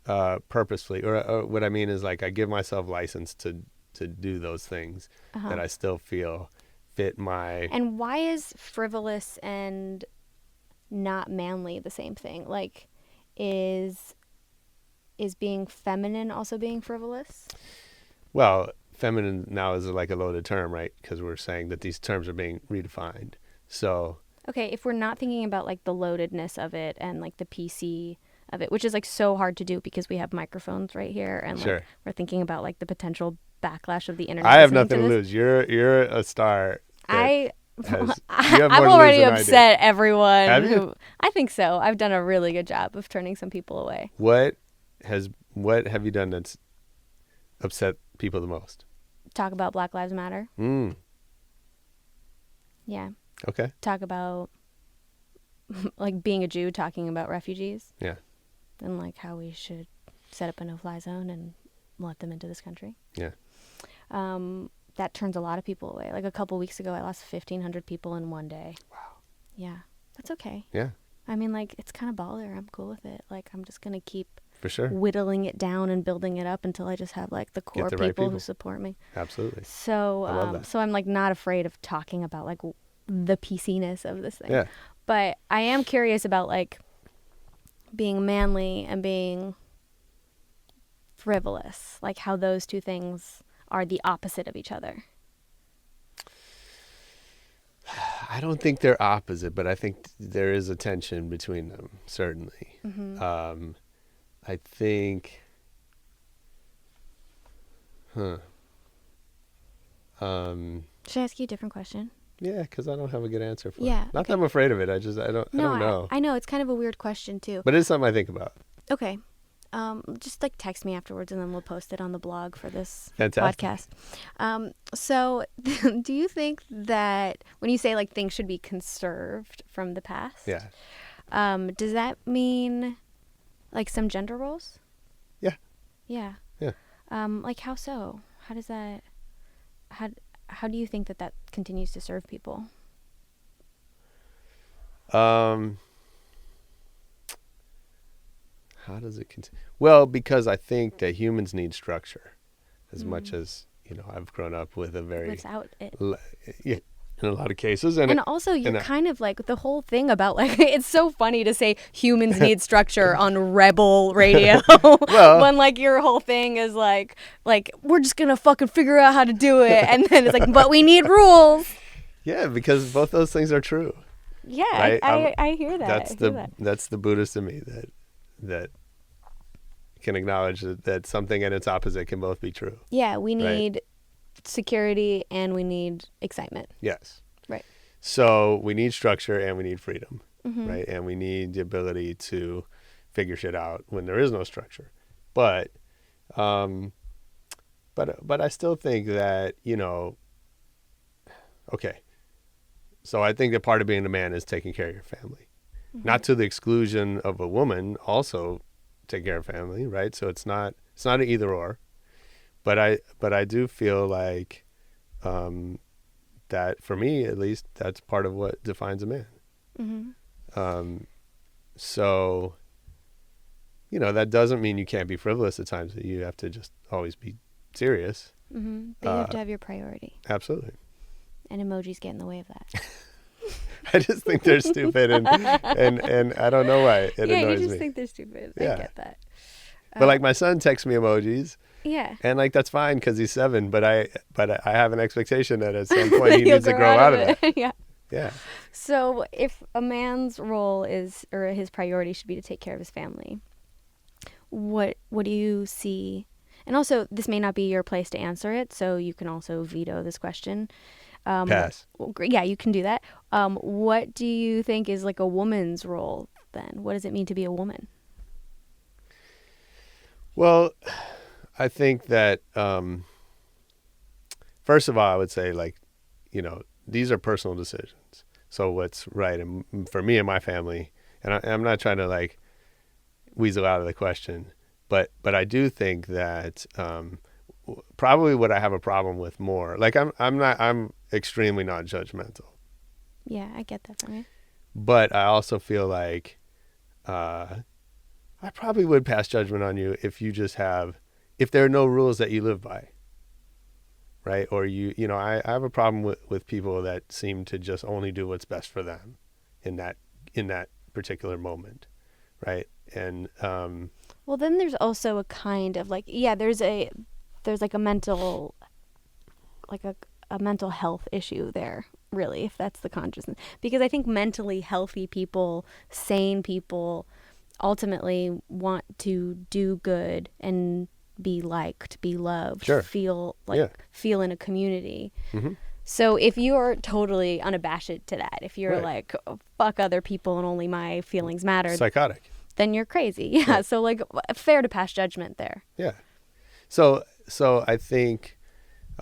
purposefully. Or what I mean is, like, I give myself license to do those things that I still feel fit my. And why is frivolous and not manly the same thing? Like, is being feminine also being frivolous? Well, feminine now is like a loaded term, right? Because we're saying that these terms are being redefined. So Okay, if we're not thinking about like the loadedness of it and like the PC of it, which is like so hard to do because we have microphones right here and Sure. like we're thinking about like the potential backlash of the internet. I have listening nothing to this. lose. You're a star. that has- you have I've more to lose already than I do. upset everyone. Have you? I think so. I've done a really good job of turning some people away. What have you done that's upset people the most? Talk about Black Lives Matter. Yeah. Okay. Talk about like being a Jew, talking about refugees. Yeah. And like how we should set up a no-fly zone and let them into this country. Yeah. That turns a lot of people away. Like a couple weeks ago, I lost 1,500 people in one day. Wow. Yeah. That's okay. Yeah. I mean, like, it's kind of baller. I'm cool with it. Like, I'm just going to keep For sure. whittling it down and building it up until I just have, like, the core the right people who people. support me. Absolutely. So, I love that. so I'm, like, not afraid of talking about, like, the PC-ness of this thing. Yeah. But I am curious about, like, being manly and being frivolous. Like, how those two things are the opposite of each other. I don't think they're opposite, but I think there is a tension between them, certainly. I think, Should I ask you a different question? yeah, because I don't have a good answer for Yeah, it. Not that I'm afraid of it. I don't know. I know. It's kind of a weird question, too. But it's something I think about. Okay. Just like text me afterwards and then we'll post it on the blog for this Fantastic. podcast. So do you think that when you say like things should be conserved from the past, Yeah. does that mean like some gender roles? Yeah. Yeah. Yeah. Like how so? How does that, how do you think that continues to serve people? How does it continue? Well, because I think that humans need structure as much as, I've grown up with a very, Without it. yeah, in a lot of cases. And also, you're and kind of like the whole thing about like it's so funny to say humans need structure on Rebel Radio Well- when like your whole thing is like we're just gonna fucking figure out how to do it, and then it's like but we need rules. Yeah, because both those things are true. Yeah, Right? I hear that. That's the Buddhist in me that can acknowledge that something and its opposite can both be true. Yeah, we need security and we need excitement. Yes. Right. So we need structure and we need freedom, Mm-hmm. right? And we need the ability to figure shit out when there is no structure. But I still think that, okay. So I think that part of being a man is taking care of your family. Mm-hmm. Not to the exclusion of a woman also take care of family, right? So it's not an either or. But I do feel like that for me at least that's part of what defines a man. Mm-hmm. So that doesn't mean you can't be frivolous at times. That you have to just always be serious. Mm-hmm. But you have to have your priority. Absolutely. And emojis get in the way of that. I just think they're stupid, and I don't know why it Yeah, annoys you just me. think they're stupid. Yeah. I get that. But like my son texts me emojis, Yeah. and like that's fine because he's 7. But I have an expectation that at some point he You'll needs to grow out of it. Yeah. Yeah. So if a man's role is, or his priority should be to take care of his family, what do you see? And also, this may not be your place to answer it, so you can also veto this question. Pass. Yeah, you can do that. What do you think is like a woman's role then? What does it mean to be a woman? Well, I think that first of all, I would say like, these are personal decisions. So what's right and for me and my family, and I'm not trying to like weasel out of the question, but I do think that probably what I have a problem with more, like I'm extremely non-judgmental. Yeah, I get that from you. But I also feel like I probably would pass judgment on you if there are no rules that you live by. Right? Or I have a problem with people that seem to just only do what's best for them in that particular moment. Right? And well, then there's also a kind of like, yeah, there's like a mental health issue there, really, if that's the consciousness. Because I think mentally healthy people, sane people, ultimately want to do good and be liked, be loved, sure. feel in a community. Mm-hmm. So if you're totally unabashed to that, if you're right. like, oh, fuck other people and only my feelings matter, psychotic, then you're crazy. Yeah. Right. So like fair to pass judgment there. Yeah. So I think,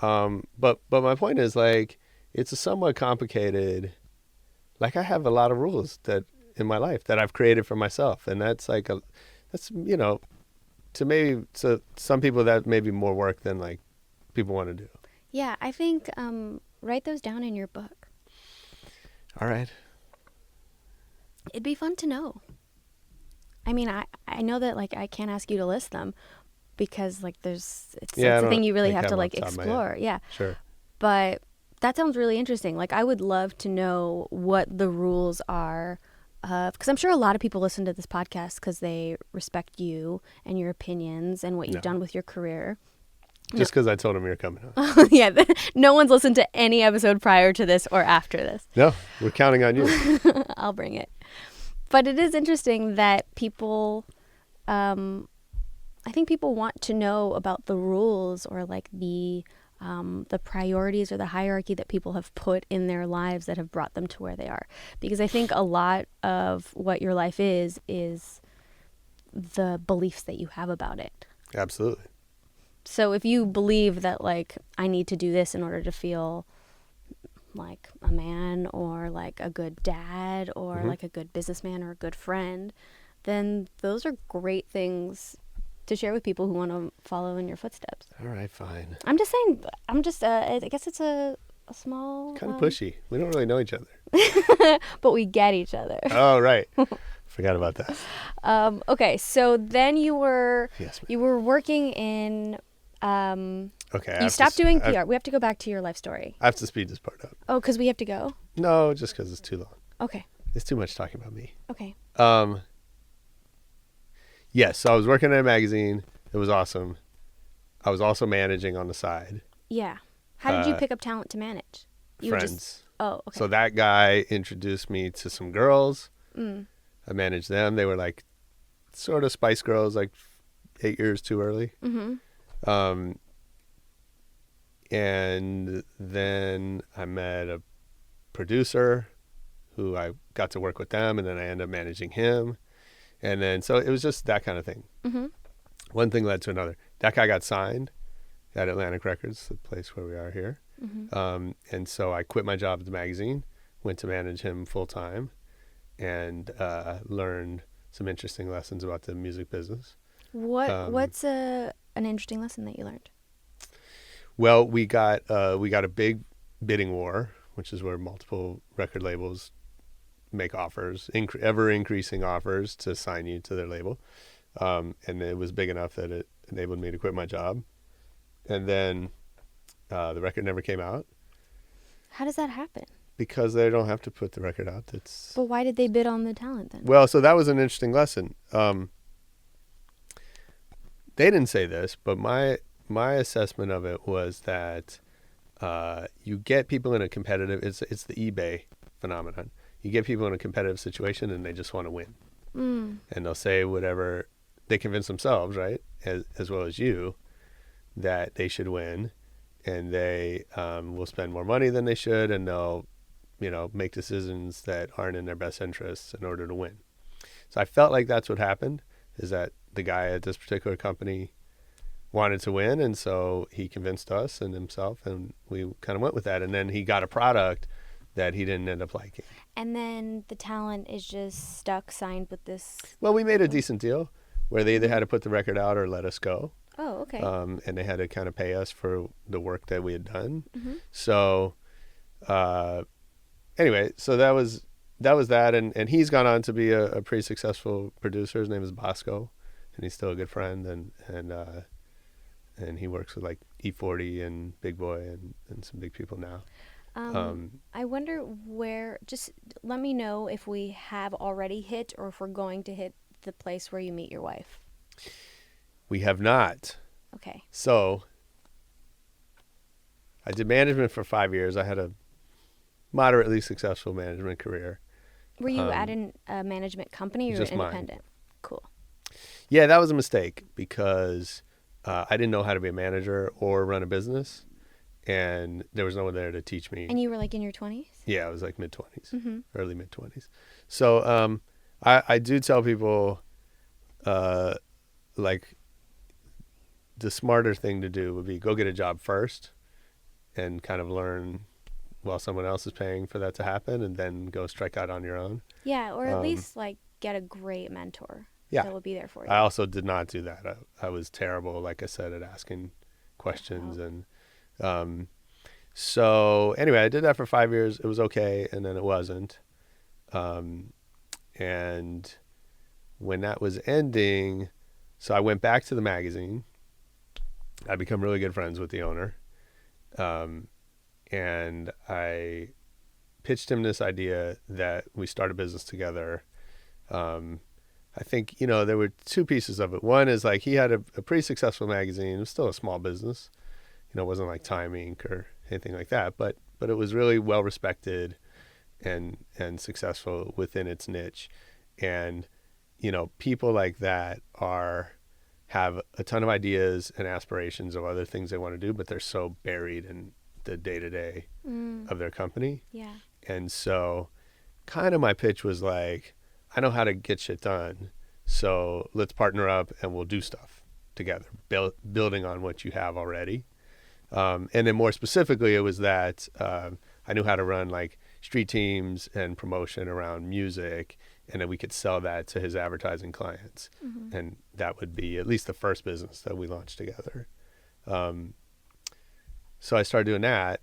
but my point is like, it's a somewhat complicated, like I have a lot of rules that in my life that I've created for myself. And that's like to some people that may be more work than like people want to do. Yeah. I think, write those down in your book. All right. It'd be fun to know. I mean, I know that like I can't ask you to list them because like it's a thing you really have to like explore. Yeah. Sure. But that sounds really interesting. Like I would love to know what the rules are, because I'm sure a lot of people listen to this podcast because they respect you and your opinions and what you've done with your career. Just because I told them you're coming on. Yeah. No one's listened to any episode prior to this or after this. No, we're counting on you. I'll bring it. But it is interesting that people, I think people want to know about the rules or like the priorities or the hierarchy that people have put in their lives that have brought them to where they are. Because I think a lot of what your life is the beliefs that you have about it. Absolutely. So if you believe that like I need to do this in order to feel like a man or like a good dad or like a good businessman or a good friend, then those are great things to share with people who want to follow in your footsteps. All right, fine. I'm just saying, I guess it's a small... Kind of pushy. We don't really know each other. But we get each other. Oh, right. Forgot about that. Okay, so then you were working in... okay. You stopped doing PR. We have to go back to your life story. I have to speed this part up. Oh, because we have to go? No, just because it's too long. Okay. It's too much talking about me. Okay. Yes, so I was working at a magazine. It was awesome. I was also managing on the side. Yeah. How did you pick up talent to manage? Friends. Oh, okay. So that guy introduced me to some girls. I managed them. They were like sort of Spice Girls, like 8 years too early. Mm-hmm. And then I met a producer who I got to work with them, and then I ended up managing him. And then, so it was just that kind of thing. Mm-hmm. One thing led to another. That guy got signed at Atlantic Records, the place where we are here. Mm-hmm. And so I quit my job at the magazine, went to manage him full time, and learned some interesting lessons about the music business. What's an interesting lesson that you learned? Well, we got a big bidding war, which is where multiple record labels make offers, ever increasing offers to sign you to their label. And it was big enough that it enabled me to quit my job. And then the record never came out. How does that happen? because they don't have to put the record out. But why did they bid on the talent then? Well, so that was an interesting lesson. They didn't say this, but my assessment of it was that you get people in a competitive. It's the eBay phenomenon. You get people in a competitive situation and they just want to win, and they'll say whatever they convince themselves, right, as well as you, that they should win, and they will spend more money than they should, and they'll, make decisions that aren't in their best interests in order to win. So I felt like that's what happened, is that the guy at this particular company wanted to win, and so he convinced us and himself, and we kind of went with that. And then he got a product that he didn't end up liking. And then the talent is just stuck, signed with this. Well, we made a decent deal where they either had to put the record out or let us go. Oh, okay. And they had to kind of pay us for the work that we had done. Mm-hmm. So anyway, so that was that. And he's gone on to be a pretty successful producer. His name is Bosco, and he's still a good friend. And he works with like E40 and Big Boy and some big people now. I wonder where, just let me know if we have already hit or if we're going to hit the place where you meet your wife. We have not. Okay. So I did management for 5 years. I had a moderately successful management career. Were you at a management company or just independent? mine. Cool. Yeah, that was a mistake because I didn't know how to be a manager or run a business, and there was no one there to teach me. And you were like in your 20s? Yeah, I was like mid-20s, Mm-hmm. early mid-20s. So I do tell people, like, the smarter thing to do would be go get a job first and kind of learn while someone else is paying for that to happen, and then go strike out on your own. Yeah, or at least like get a great mentor that will be there for you. I also did not do that. I was terrible, like I said, at asking questions. And so anyway, I did that for 5 years. It was okay, and then it wasn't. And when that was ending, so I went back to the magazine. I become really good friends with the owner. And I pitched him this idea that we start a business together. I think, there were two pieces of it. One is like he had a pretty successful magazine. It was still a small business. It wasn't like Time Inc. or anything like that, but it was really well respected and successful within its niche. And, people like that have a ton of ideas and aspirations of other things they want to do, but they're so buried in the day-to-day of their company. Yeah. And so kind of my pitch was like, I know how to get shit done, so let's partner up and we'll do stuff together, building on what you have already. And then more specifically, it was that I knew how to run like street teams and promotion around music, and then we could sell that to his advertising clients. Mm-hmm. And that would be at least the first business that we launched together. So I started doing that,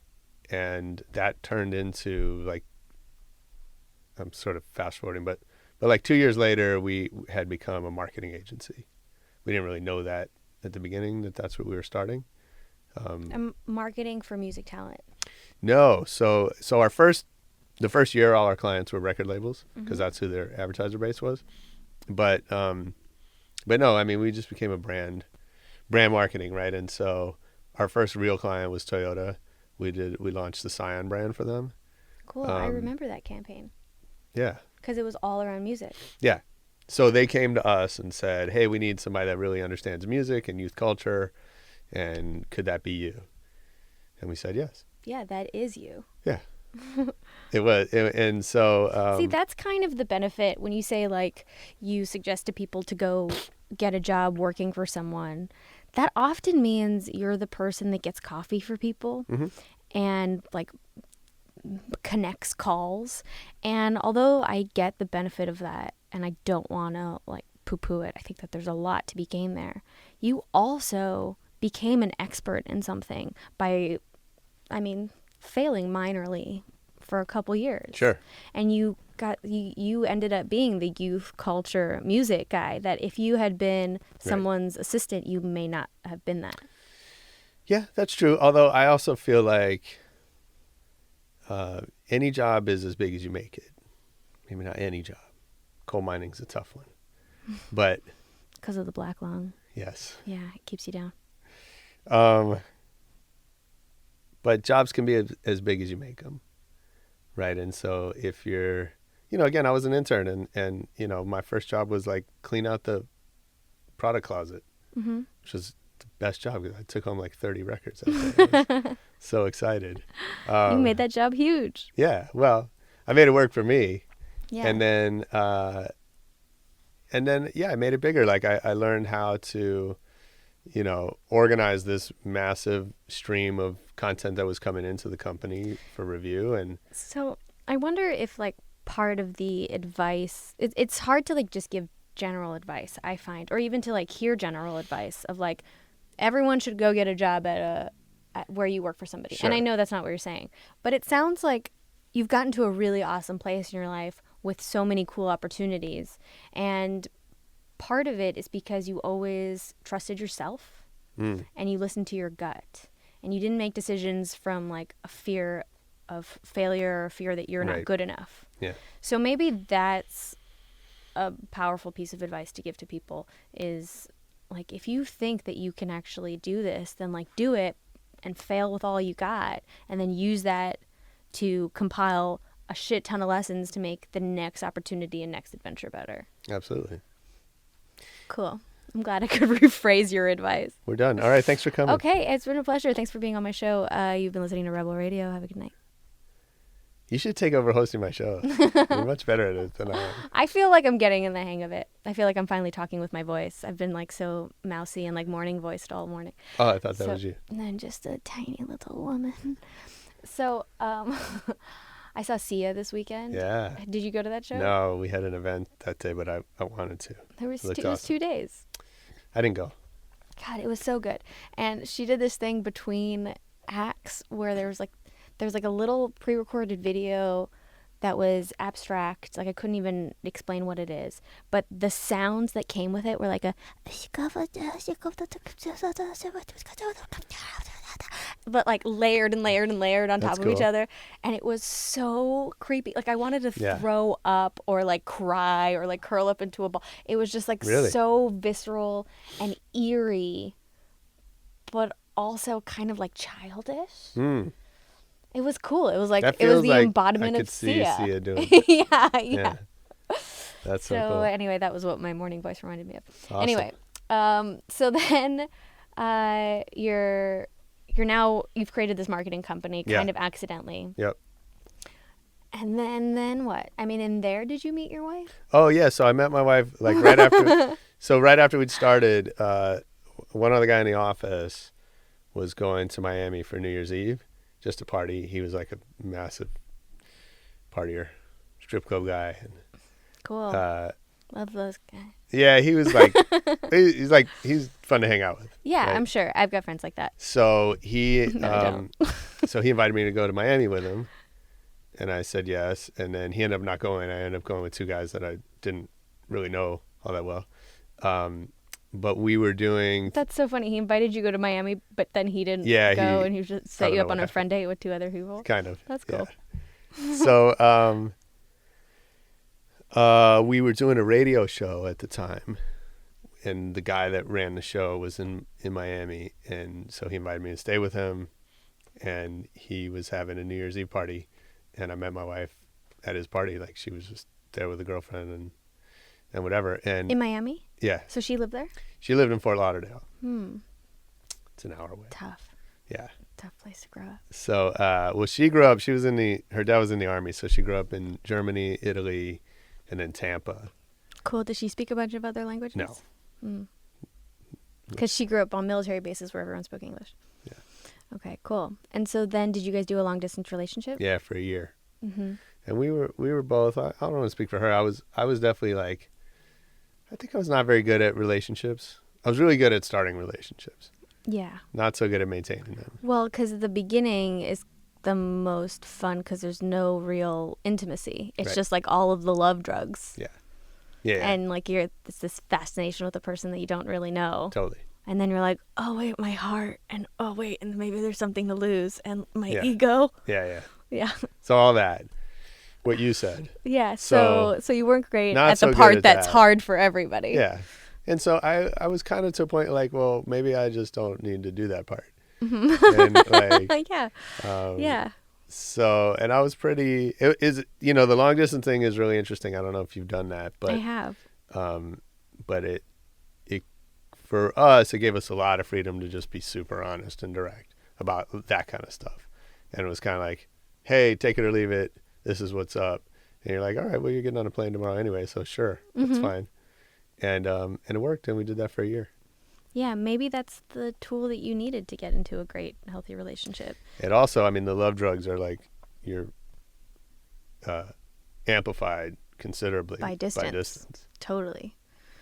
and that turned into like, I'm sort of fast forwarding, but like 2 years later, we had become a marketing agency. We didn't really know that at the beginning, that's what we were starting. Marketing for music talent. No. So the first year, all our clients were record labels, because that's who their advertiser base was. But no, I mean, we just became a brand marketing, right? And so our first real client was Toyota. We launched the Scion brand for them. Cool. I remember that campaign. Yeah. Because it was all around music. Yeah. So they came to us and said, hey, we need somebody that really understands music and youth culture, and could that be you? And we said yes. Yeah, that is you. Yeah. It was. And so... See, that's kind of the benefit when you say, like, you suggest to people to go get a job working for someone. That often means you're the person that gets coffee for people and, like, connects calls. And although I get the benefit of that, and I don't want to, like, poo-poo it, I think that there's a lot to be gained there. You also became an expert in something by, failing minorly for a couple years. Sure. And you ended up being the youth culture music guy that if you had been someone's assistant, you may not have been that. Yeah, that's true. Although I also feel like any job is as big as you make it. Maybe not any job. Coal mining's a tough one. But Because of the black lung. yes. Yeah, it keeps you down. But jobs can be as big as you make them, right? And so if you're, again, I was an intern, and my first job was like clean out the product closet, which was the best job because I took home like 30 records. I was so excited. You made that job huge. Yeah, well, I made it work for me, Yeah. and then I made it bigger. Like I learned how to, organize this massive stream of content that was coming into the company for review. And So I wonder if like part of the advice, it's hard to like just give general advice, I find, or even to like hear general advice of like everyone should go get a job at where you work for somebody. Sure. And I know that's not what you're saying, but it sounds like you've gotten to a really awesome place in your life with so many cool opportunities. And part of it is because you always trusted yourself and you listened to your gut and you didn't make decisions from like a fear of failure or fear that you're not Right. good enough. yeah, So maybe that's a powerful piece of advice to give to people is like, if you think that you can actually do this, then like do it and fail with all you got and then use that to compile a shit ton of lessons to make the next opportunity and next adventure better. absolutely. Cool. I'm glad I could rephrase your advice. We're done. All right, thanks for coming. Okay, it's been a pleasure. Thanks for being on my show. You've been listening to Rebel Radio. Have a good night. You should take over hosting my show. You're much better at it than I am. I feel like I'm getting in the hang of it. I feel like I'm finally talking with my voice. I've been like so mousy and like morning voiced all morning. Oh, I thought that was you. And I'm just a tiny little woman. So, I saw Sia this weekend. Yeah. Did you go to that show? No, we had an event that day, but I wanted to. There was Looked it was awesome. 2 days. I didn't go. God, it was so good. And she did this thing between acts where there was like a little pre-recorded video that was abstract. Like I couldn't even explain what it is. But the sounds that came with it were like but like layered and layered and layered on That's top of each cool. other. And it was so creepy. Like I wanted to Yeah. throw up or like cry or like curl up into a ball. It was just like Really? so visceral and eerie, but also kind of like childish. It was cool. It was like That it was feels the like embodiment I of could see Sia. Sia doing it. yeah. Yeah. That's so So cool. anyway, that was what my morning voice reminded me of. Awesome. Anyway, so then you've created this marketing company kind Yeah. of accidentally. Yep. And then what? I mean, in there, did you meet your wife? Oh, yeah. So I met my wife like right after. So right after we'd started, one other guy in the office was going to Miami for New Year's Eve just to party. He was like a massive partier, strip club guy. And, Cool. Love those guys. yeah, he was like, he's fun to hang out with. Yeah, right? I'm sure. I've got friends like that. So he, No, I don't. so he invited me to go to Miami with him, and I said yes. And then he ended up not going. I ended up going with two guys that I didn't really know all that well. But we were doing. That's so funny. He invited you to go to Miami, but then he didn't Yeah, go, he- and he just I set don't you know up on what a friend date with two other people. Kind of. That's cool. Yeah. So we were doing a radio show at the time, and the guy that ran the show was in Miami, and so he invited me to stay with him, and he was having a New Year's Eve party, and I met my wife at his party. Like she was just there with a girlfriend and whatever. And In Miami? yeah, So she lived there? she lived in Fort Lauderdale. It's an hour away. Tough. Yeah. Tough place to grow up. So, well, she grew up. She was her dad was in the army, so she grew up in Germany, Italy, and then Tampa. Cool. Does she speak a bunch of other languages? No. Because she grew up on military bases where everyone spoke English. Yeah. Okay, cool. And so then did you guys do a long distance relationship? Yeah, for a year. Mm-hmm. And we were both. I don't want to speak for her. I was definitely like, I think I was not very good at relationships. I was really good at starting relationships. Yeah. Not so good at maintaining them. Well, because the beginning is the most fun because there's no real intimacy. It's Right. just like all of the love drugs. Yeah. Yeah. And like it's this fascination with a person that you don't really know. Totally. And then you're like, oh wait, my heart, and oh wait, and maybe there's something to lose, and my Yeah. ego. Yeah. Yeah. Yeah. So all that, what you said. Yeah. So you weren't great Not at the so good part at that's that. hard for everybody. Yeah. And so I was kind of to a point like, well, maybe I just don't need to do that part. And like, Yeah. Yeah. so, and I was pretty, it is, the long distance thing is really interesting. I don't know if you've done that, but I have. but it for us, it gave us a lot of freedom to just be super honest and direct about that kind of stuff. And it was kind of like, hey, take it or leave it. This is what's up. And you're like, all right, well, you're getting on a plane tomorrow anyway, so sure, that's fine. And it worked, and we did that for a year. Yeah, maybe that's the tool that you needed to get into a great, healthy relationship. It also, I mean, the love drugs are like you're amplified considerably By distance. Totally.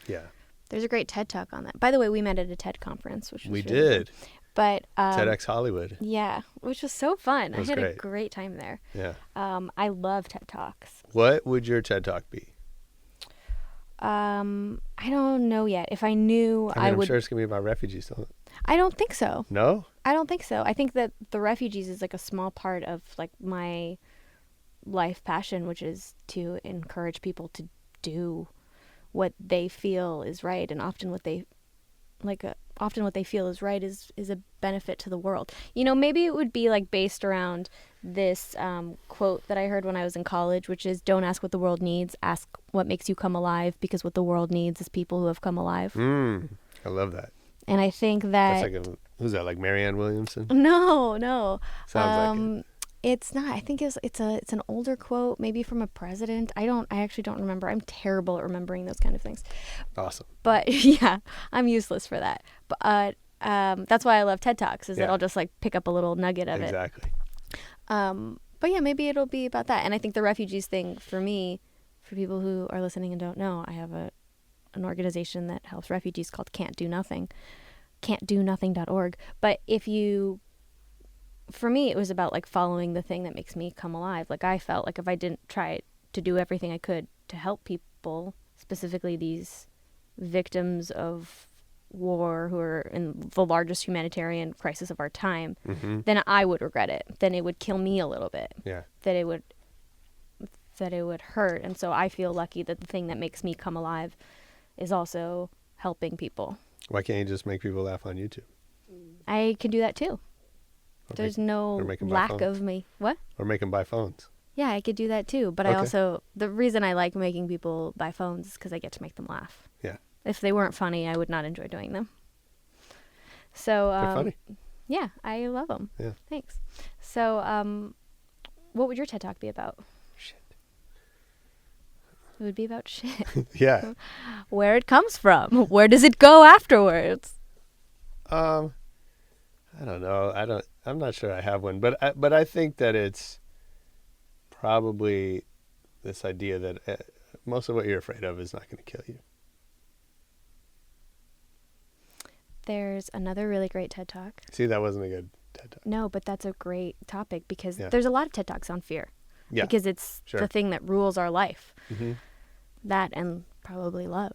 Yeah. There's a great TED Talk on that. By the way, we met at a TED conference, which was We really did. fun. But TEDxHollywood. yeah, which was so fun. It I was had a great. great time there. Yeah. I love TED Talks. What would your TED Talk be? I don't know yet. If I knew, I mean, I'm would. sure it's going to be about refugees. I don't think so. No? I don't think so. I think that the refugees is like a small part of like my life passion, which is to encourage people to do what they feel is right, and often what they feel is right is a benefit to the world. Maybe it would be like based around this quote that I heard when I was in college, which is, don't ask what the world needs, ask what makes you come alive, because what the world needs is people who have come alive. I love that. And I think that That's like who's that, like Marianne Williamson? no Sounds like it. It's not. I think it's an older quote, maybe from a president. I actually don't remember. I'm terrible at remembering those kind of things. Awesome. But yeah, I'm useless for that. But that's why I love TED Talks, is that I'll just like pick up a little nugget of it. Exactly. But yeah, maybe it'll be about that. And I think the refugees thing, for me, for people who are listening and don't know, I have an organization that helps refugees called Can't Do Nothing, can'tdonothing.org. But for me, it was about like following the thing that makes me come alive. Like, I felt like if I didn't try to do everything I could to help people, specifically these victims of war who are in the largest humanitarian crisis of our time, then I would regret it. Then it would kill me a little bit. Yeah. That it would hurt. And so I feel lucky that the thing that makes me come alive is also helping people. Why can't you just make people laugh on YouTube? I can do that too. There's no or make 'em buy lack phones. of me. What? Or make them buy phones. Yeah, I could do that too. But Okay. the reason I like making people buy phones is because I get to make them laugh. Yeah. If they weren't funny, I would not enjoy doing them. So, They're funny. yeah, I love them. Yeah. Thanks. So, what would your TED Talk be about? Shit. It would be about shit. Yeah. Where it comes from. Where does it go afterwards? I don't know. I'm not sure I have one, but I think that it's probably this idea that most of what you're afraid of is not going to kill you. There's another really great TED Talk. See, that wasn't a good TED Talk. No, but that's a great topic because Yeah. there's a lot of TED Talks on fear. Yeah. Because it's Sure. the thing that rules our life. Mm-hmm. That and probably love.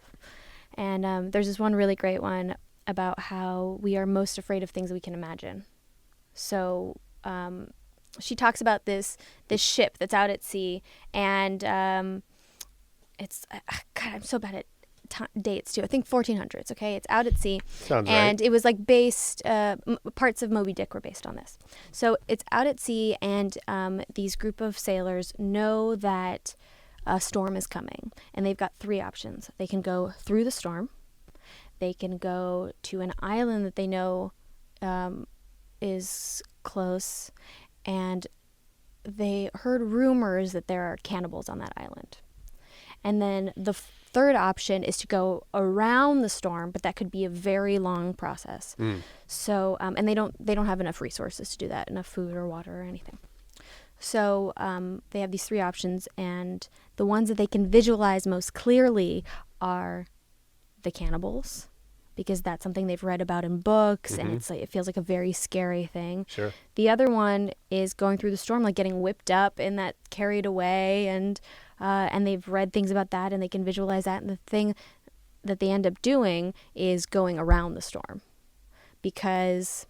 And there's this one really great one about how we are most afraid of things we can imagine. So she talks about this ship that's out at sea, and it's God, I'm so bad at dates too. I think 1400s. Okay, it's out at sea. Sounds and right. it was like based. Parts of Moby Dick were based on this. So it's out at sea, and these group of sailors know that a storm is coming, and they've got three options. They can go through the storm. They can go to an island that they know is close, and they heard rumors that there are cannibals on that island. And then the third option is to go around the storm, but that could be a very long process. So, and they don't have enough resources to do that, enough food or water or anything. So they have these three options, and the ones that they can visualize most clearly are the cannibals, because that's something they've read about in books, and it's like it feels like a very scary thing. Sure. The other one is going through the storm, like getting whipped up and that carried away, and they've read things about that, and they can visualize that. And the thing that they end up doing is going around the storm, because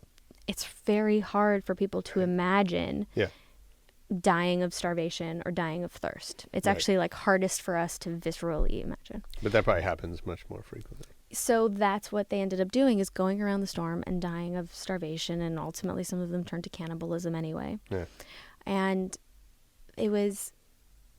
it's very hard for people to imagine Yeah. dying of starvation or dying of thirst. It's Right. actually like hardest for us to viscerally imagine. But that probably happens much more frequently. So that's what they ended up doing, is going around the storm and dying of starvation, and ultimately some of them turned to cannibalism anyway. Yeah. And it was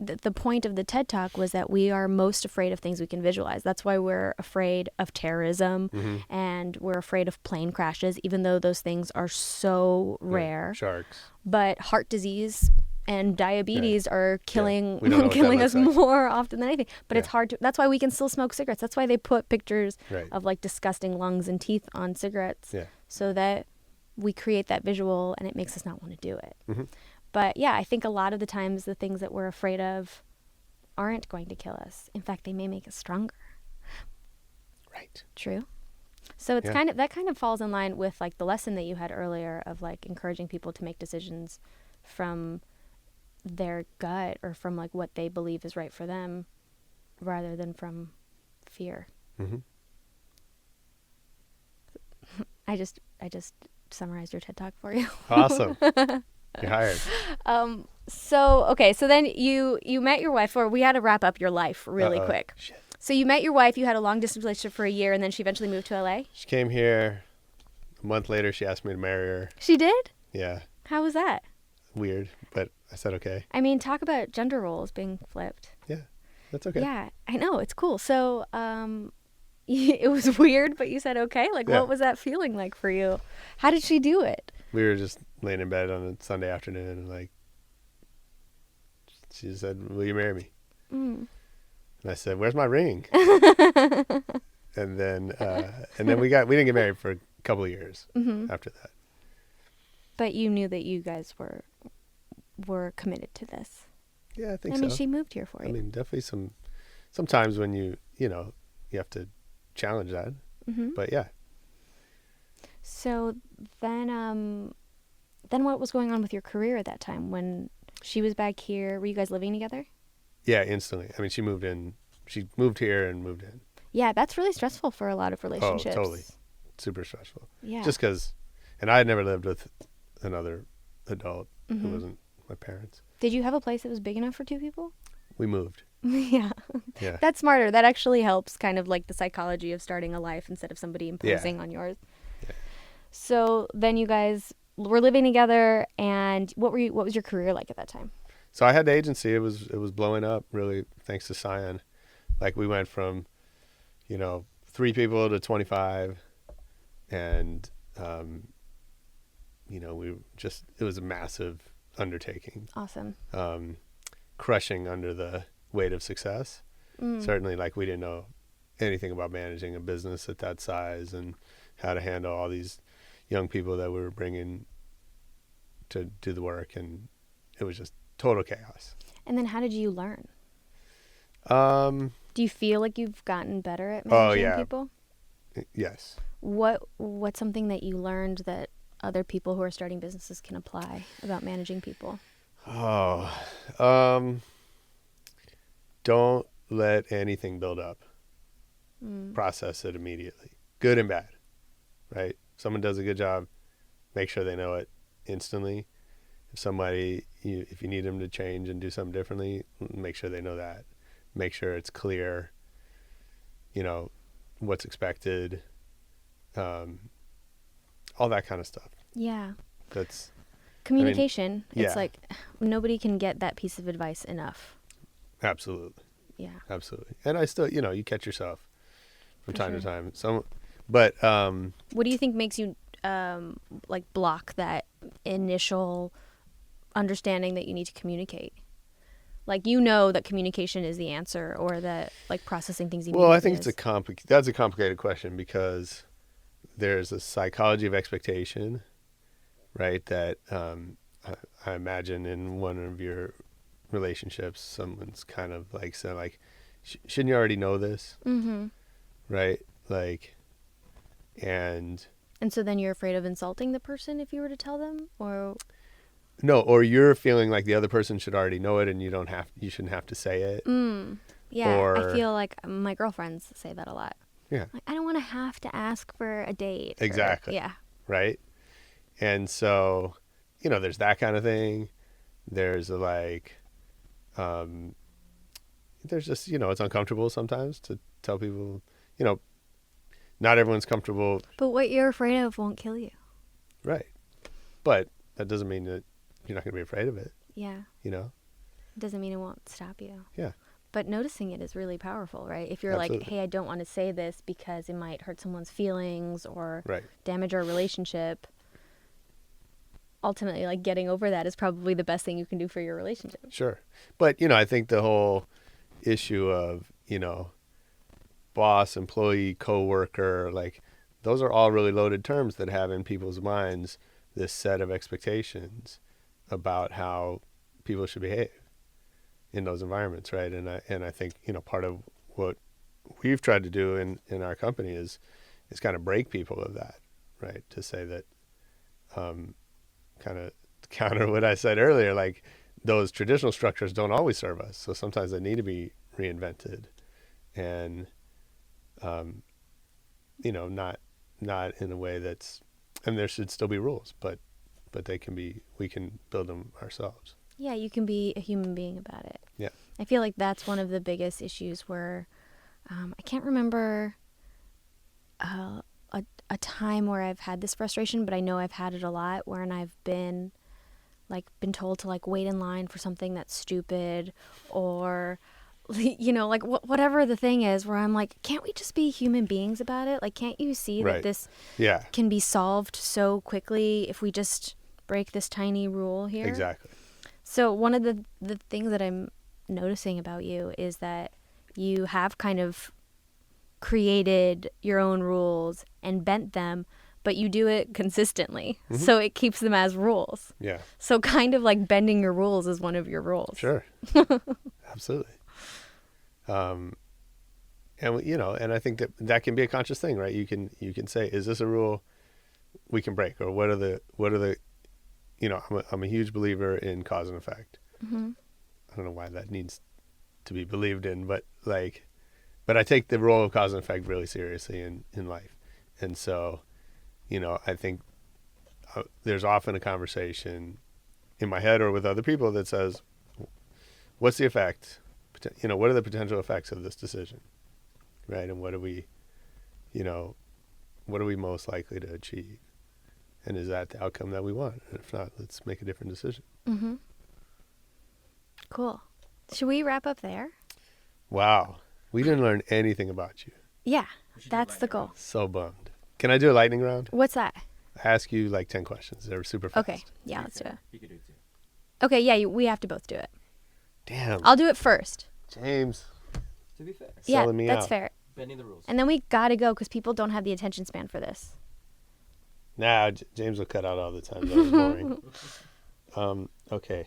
the point of the TED Talk was that we are most afraid of things we can visualize. That's why we're afraid of terrorism and we're afraid of plane crashes, even though those things are so rare. Sharks. But heart disease and diabetes are killing We don't know what that killing us looks like. more often than anything. But Yeah. it's hard to. That's why we can still smoke cigarettes. That's why they put pictures Right. of like disgusting lungs and teeth on cigarettes, Yeah. so that we create that visual and it makes us not want to do it. Mm-hmm. But yeah, I think a lot of the times the things that we're afraid of aren't going to kill us. In fact, they may make us stronger. Right. True. So it's Yeah. kind of falls in line with like the lesson that you had earlier of like encouraging people to make decisions from their gut or from like what they believe is right for them rather than from fear. Mm-hmm. I just summarized your TED Talk for you. Awesome. You're hired. So then you met your wife, or we had to wrap up your life really quick. Shit. So you met your wife, you had a long distance relationship for a year, and then she eventually moved to LA? She came here. A month later, she asked me to marry her. She did? Yeah. How was that? Weird, but I said okay. I mean, talk about gender roles being flipped. Yeah. That's okay. Yeah, I know. It's cool. So it was weird, but you said okay. Like, Yeah. what was that feeling like for you? How did she do it? We were just laying in bed on a Sunday afternoon, and like, she said, "Will you marry me?" And I said, "Where's my ring?" and then we didn't get married for a couple of years after that. But you knew that you guys were committed to this. Yeah, I think I so. mean, she moved here for you. I mean, definitely sometimes when you have to challenge that. But yeah. So then what was going on with your career at that time when she was back here? Were you guys living together? Yeah, instantly. I mean, she moved here and moved in. Yeah, that's really stressful for a lot of relationships. Oh, totally. Super stressful. Yeah. Just because, and I had never lived with another adult who wasn't my parents. Did you have a place that was big enough for two people? We moved. Yeah. Yeah. That's smarter. That actually helps kind of like the psychology of starting a life instead of somebody imposing on yours. Yeah. So then you guys were living together, and what was your career like at that time? So I had the agency. It was blowing up really thanks to Cyan. Like we went from, 3 people to 25, and it was a massive undertaking. Awesome. Crushing under the weight of success. Certainly, like we didn't know anything about managing a business at that size and how to handle all these young people that we were bringing to do the work, and it was just total chaos. And then how did you learn? Do you feel like you've gotten better at managing people? Yes. What's something that you learned that other people who are starting businesses can apply about managing people? Don't let anything build up. Process it immediately, good and bad, right? Someone does a good job, make sure they know it instantly. If somebody, if you need them to change and do something differently, make sure they know that. Make sure it's clear, what's expected, all that kind of stuff. Yeah. That's communication. It's yeah. like nobody can get that piece of advice enough. Absolutely. Yeah. Absolutely. And I still, you catch yourself from For time sure. to time. But what do you think makes you like block that initial understanding that you need to communicate? Like, that communication is the answer, or that like processing things immediately. Well, I think that's a complicated question, because there's a psychology of expectation, right? That I imagine in one of your relationships, someone's kind of like saying, like, shouldn't you already know this? Mm-hmm. Right? Like, and so then you're afraid of insulting the person if you were to tell them, or no, or you're feeling like the other person should already know it, and you shouldn't have to say it. Yeah, or, I feel like my girlfriends say that a lot. Yeah. Like, I don't want to have to ask for a date. Exactly. Yeah. Right? And so, there's that kind of thing. there's there's just, it's uncomfortable sometimes to tell people, not everyone's comfortable. But what you're afraid of won't kill you. Right. But that doesn't mean that you're not going to be afraid of it. Yeah. It doesn't mean it won't stop you. Yeah. But noticing it is really powerful, right? If you're Absolutely. like, hey, I don't want to say this because it might hurt someone's feelings or Right. damage our relationship. Ultimately, like getting over that is probably the best thing you can do for your relationship. Sure. But, I think the whole issue of, boss, employee, coworker, like those are all really loaded terms that have in people's minds this set of expectations about how people should behave in those environments, right? And I think, part of what we've tried to do in our company is kind of break people of that, right? To say that, kind of counter what I said earlier, like those traditional structures don't always serve us. So sometimes they need to be reinvented and, not in a way that's, and there should still be rules, but we can build them ourselves. Yeah, you can be a human being about it. Yeah. I feel like that's one of the biggest issues where I can't remember a time where I've had this frustration, but I know I've had it a lot when I've been told to wait in line for something that's stupid or whatever the thing is, where I'm like, can't we just be human beings about it? Like, can't you see Right. that this Yeah, can be solved so quickly if we just break this tiny rule here? exactly. So one of the things that I'm noticing about you is that you have kind of created your own rules and bent them, but you do it consistently. Mm-hmm. So it keeps them as rules. Yeah, So kind of like bending your rules is one of your rules. sure. Absolutely. And and I think that can be a conscious thing, right? You can say, is this a rule we can break, or what are the I'm a huge believer in cause and effect. Mm-hmm. I don't know why that needs to be believed in, but I take the role of cause and effect really seriously in life. And so, I think there's often a conversation in my head or with other people that says, what's the effect? What are the potential effects of this decision? Right. And what are we most likely to achieve? And is that the outcome that we want? And if not, let's make a different decision. Mm-hmm. Cool. Should we wrap up there? Wow. We didn't learn anything about you. Yeah, that's the goal. So bummed. Can I do a lightning round? What's that? I ask you 10 questions. They're super fast. Okay. Yeah, let's do it. You could do it too. Okay, yeah, we have to both do it. Damn. I'll do it first. James. To be fair. Yeah, Selling me that's out. fair. Bending the rules. And then we gotta go because people don't have the attention span for this. Nah, James will cut out all the time. That was boring. Okay.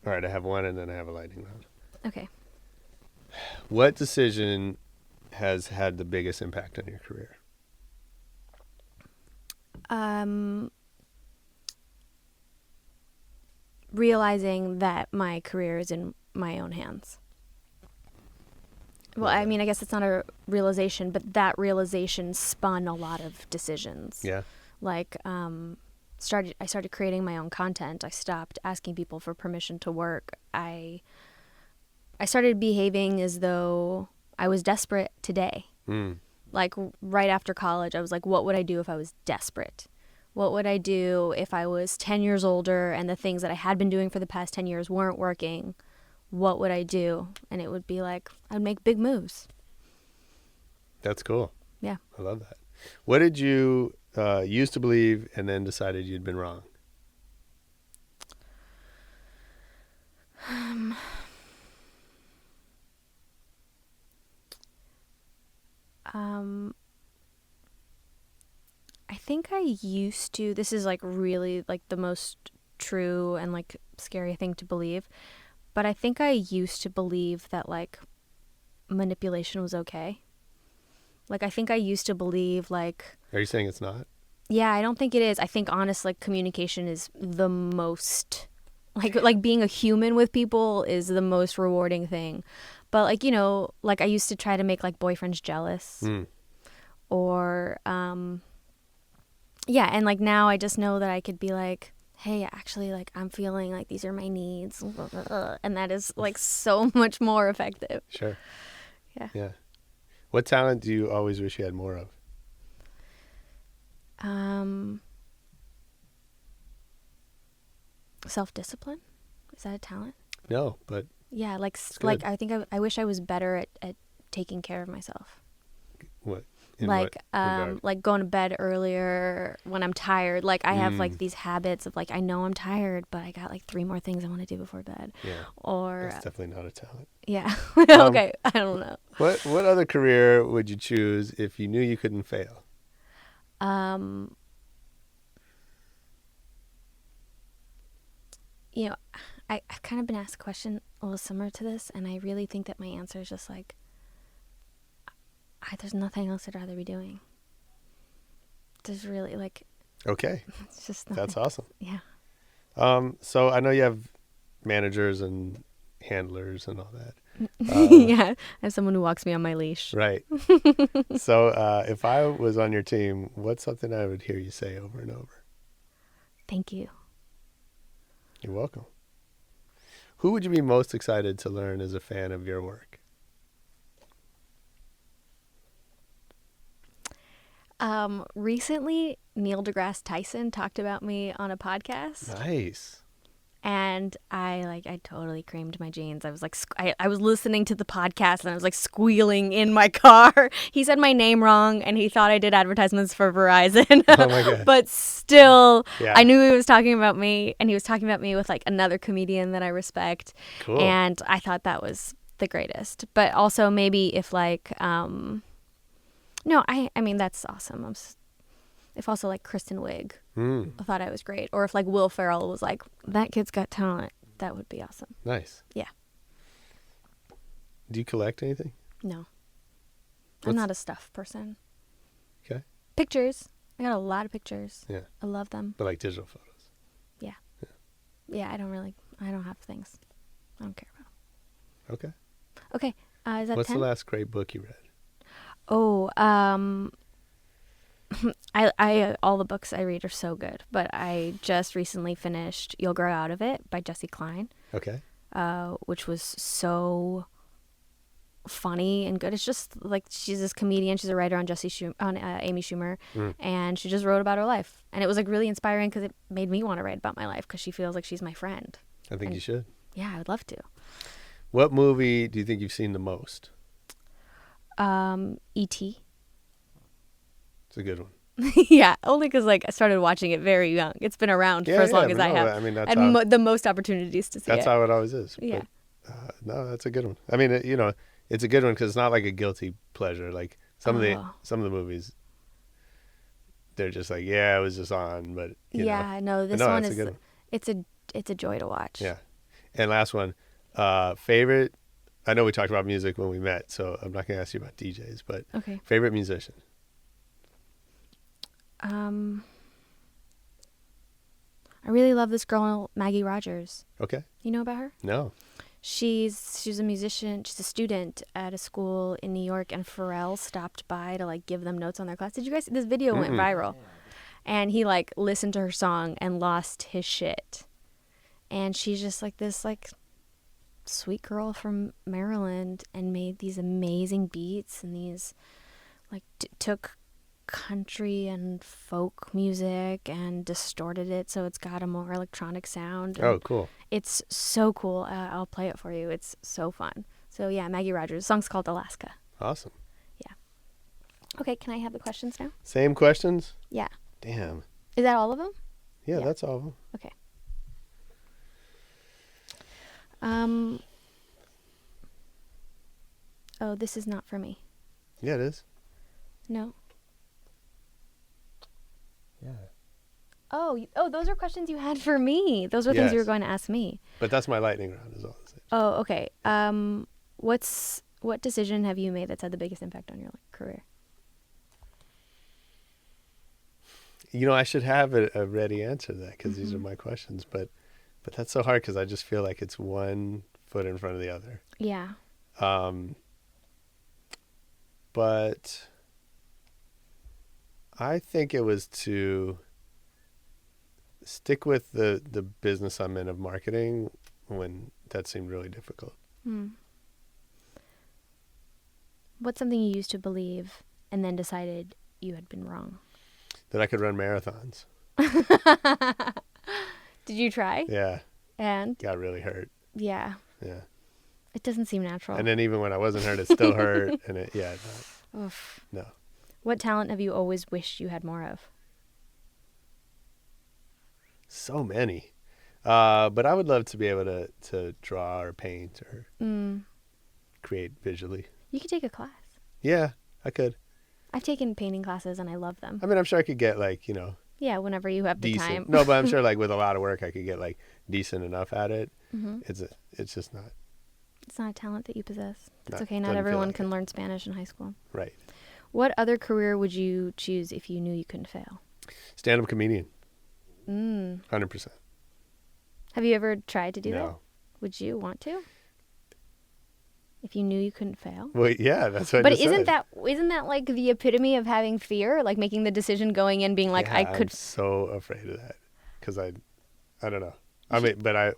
All right, I have one and then I have a lightning round. Okay. What decision has had the biggest impact on your career? Realizing that my career is in my own hands. Well, I mean, I guess it's not a realization, but that realization spun a lot of decisions. Yeah. I started creating my own content. I stopped asking people for permission to work. I started behaving as though I was desperate today. Like right after college, I was like, what would I do if I was desperate? What would I do if I was 10 years older and the things that I had been doing for the past 10 years weren't working? What would I do? And it would be like, I'd make big moves. That's cool. Yeah. I love that. What did you used to believe and then decided you'd been wrong? I think I used to, this is like really like the most true and like scary thing to believe, but I think I used to believe that like manipulation was okay. Like I think I used to believe like... Are you saying it's not? Yeah, I don't think it is. I think honest like communication is the most... Like being a human with people is the most rewarding thing. But like, you know, like I used to try to make like boyfriends jealous. Or yeah, and like now I just know that I could be like, hey, actually, like I'm feeling like these are my needs, and that is like so much more effective. Sure. Yeah. Yeah. What talent do you always wish you had more of? Self-discipline, is that a talent? No, but Yeah, like good. I think I wish I was better at taking care of myself. what? In Like what regard? like going to bed earlier when I'm tired. Like I have like these habits of like I know I'm tired, but I got like 3 more things I want to do before bed. Yeah. Or That's definitely not a talent. yeah. Okay, I don't know. What other career would you choose if you knew you couldn't fail? You know, I've kind of been asked a question a little similar to this, and I really think that my answer is just like, there's nothing else I'd rather be doing. There's really like, Okay. it's just nothing. That's awesome. Yeah. So I know you have managers and handlers and all that. Yeah. I have someone who walks me on my leash. Right. So if I was on your team, what's something I would hear you say over and over? Thank you. You're welcome. Who would you be most excited to learn as a fan of your work? Recently, Neil deGrasse Tyson talked about me on a podcast. Nice. And I totally creamed my jeans. I was like, I was listening to the podcast and I was like squealing in my car. He said my name wrong and he thought I did advertisements for Verizon. Oh my God. But still, Yeah. I knew he was talking about me, and he was talking about me with like another comedian that I respect. Cool. And I thought that was the greatest. But also maybe if like, no, I mean, that's awesome. If also like Kristen Wiig, I thought I was great. Or if like Will Ferrell was like, that kid's got talent, that would be awesome. Nice. Yeah. Do you collect anything? No. I'm What's- not a stuff person. Okay. Pictures. I got a lot of pictures. Yeah. I love them. But like digital photos. Yeah, I don't have things. I don't care about them. Okay. Okay. Is that What's 10? the last great book you read? Oh, I all the books I read are so good, but I just recently finished You'll Grow Out of It by Jessie Klein, Okay. which was so funny and good. It's just like she's this comedian, she's a writer on Amy Schumer, and she just wrote about her life, and it was like really inspiring because it made me want to write about my life because she feels like she's my friend. I think you should. Yeah, I would love to. What movie do you think you've seen the most? E.T. It's a good one. Yeah, only because like I started watching it very young. It's been around for as long as but I no, have. I mean, that's and how, the most opportunities to see that's it. how it always is. Yeah. But, no, that's a good one. I mean, it's a good one because it's not like a guilty pleasure. Like some of the movies, they're just like, yeah, it was just on, but you know. No, this No, one that's a is good one. it's a joy to watch. Yeah. And last one, favorite. I know we talked about music when we met, so I'm not going to ask you about DJs, but Okay. favorite musician. I really love this girl Maggie Rogers. Okay. You know about her? No. She's a musician. She's a student at a school in New York, and Pharrell stopped by to like give them notes on their class. Did you guys? This video went viral, and he like listened to her song and lost his shit. And she's just like this like sweet girl from Maryland, and made these amazing beats and these like took country and folk music and distorted it so it's got a more electronic sound. Oh, cool. It's so cool. I'll play it for you. It's so fun. So yeah, Maggie Rogers. The song's called Alaska. Awesome. Yeah. Okay, can I have the questions now? Same questions? Yeah. Damn. Is that all of them? Yeah, Yeah. that's all of them. Okay. Oh, this is not for me. Yeah, it is. No. Yeah. Oh, those are questions you had for me. Those were things you were Yes. going to ask me. But that's my lightning round is all I'm saying. Oh, okay. What decision have you made that's had the biggest impact on your career? I should have a ready answer to that because these are my questions, but that's so hard because I just feel like it's one foot in front of the other. Yeah. But I think it was to stick with the business I'm in of marketing when that seemed really difficult. What's something you used to believe and then decided you had been wrong? That I could run marathons. Did you try? Yeah. And? Got really hurt. Yeah. Yeah. It doesn't seem natural. And then even when I wasn't hurt, it still hurt. And Oof. no. What talent have you always wished you had more of? So many. But I would love to be able to draw or paint or create visually. You could take a class. Yeah, I could. I've taken painting classes and I love them. I mean, I'm sure I could get Yeah, whenever you have the decent. time. No, but I'm sure with a lot of work, I could get decent enough at it. It's just not. It's not a talent that you possess. That's No, okay. Not doesn't feel everyone like can it. learn Spanish in high school. Right. What other career would you choose if you knew you couldn't fail? Stand-up comedian. 100%. Have you ever tried to do that? No. Would you want to? If you knew you couldn't fail? Well, yeah, that's what I But just isn't said. that like the epitome of having fear? Like making the decision going in being like, Yeah, I could. I'm so afraid of that because I don't know. I mean, but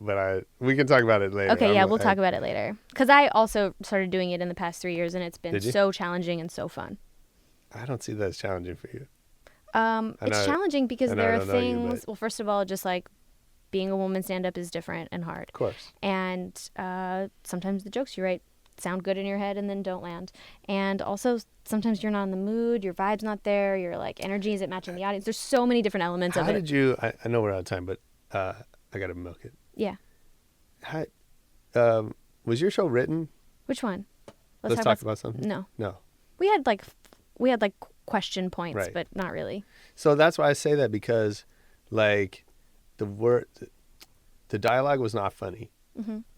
we can talk about it later. Okay, yeah, we'll talk about it later. Because I also started doing it in the past 3 years and it's been Did you? so challenging and so fun. I don't see that as challenging for you. It's challenging because I know there I are don't know you, things. but- Well, first of all, just like being a woman stand-up is different and hard. Of course. And sometimes the jokes you write sound good in your head and then don't land. And also sometimes you're not in the mood, your vibe's not there, your energy isn't matching the audience. There's so many different elements How of it. did you? I know we're out of time, but I gotta milk it. Yeah. How, was your show written? Which one? Let's talk about something. No. No. We had question points, Right. but not really. So that's why I say that because, the dialogue was not funny.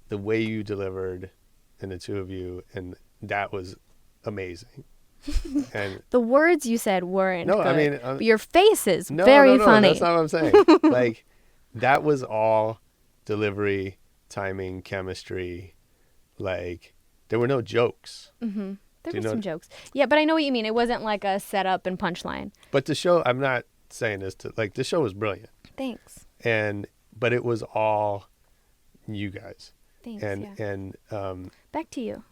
The way you delivered, and the two of you, and that was amazing. And The words you said weren't No, good. I mean, but your face is no, very no, funny. that's not what I'm saying. That was all delivery, timing, chemistry. There were no jokes. There Do were you know- some jokes. Yeah, but I know what you mean. It wasn't like a setup and punchline. But the show, I'm not saying this the show was brilliant. Thanks. But it was all you guys. Thanks. And yeah. and Back to you.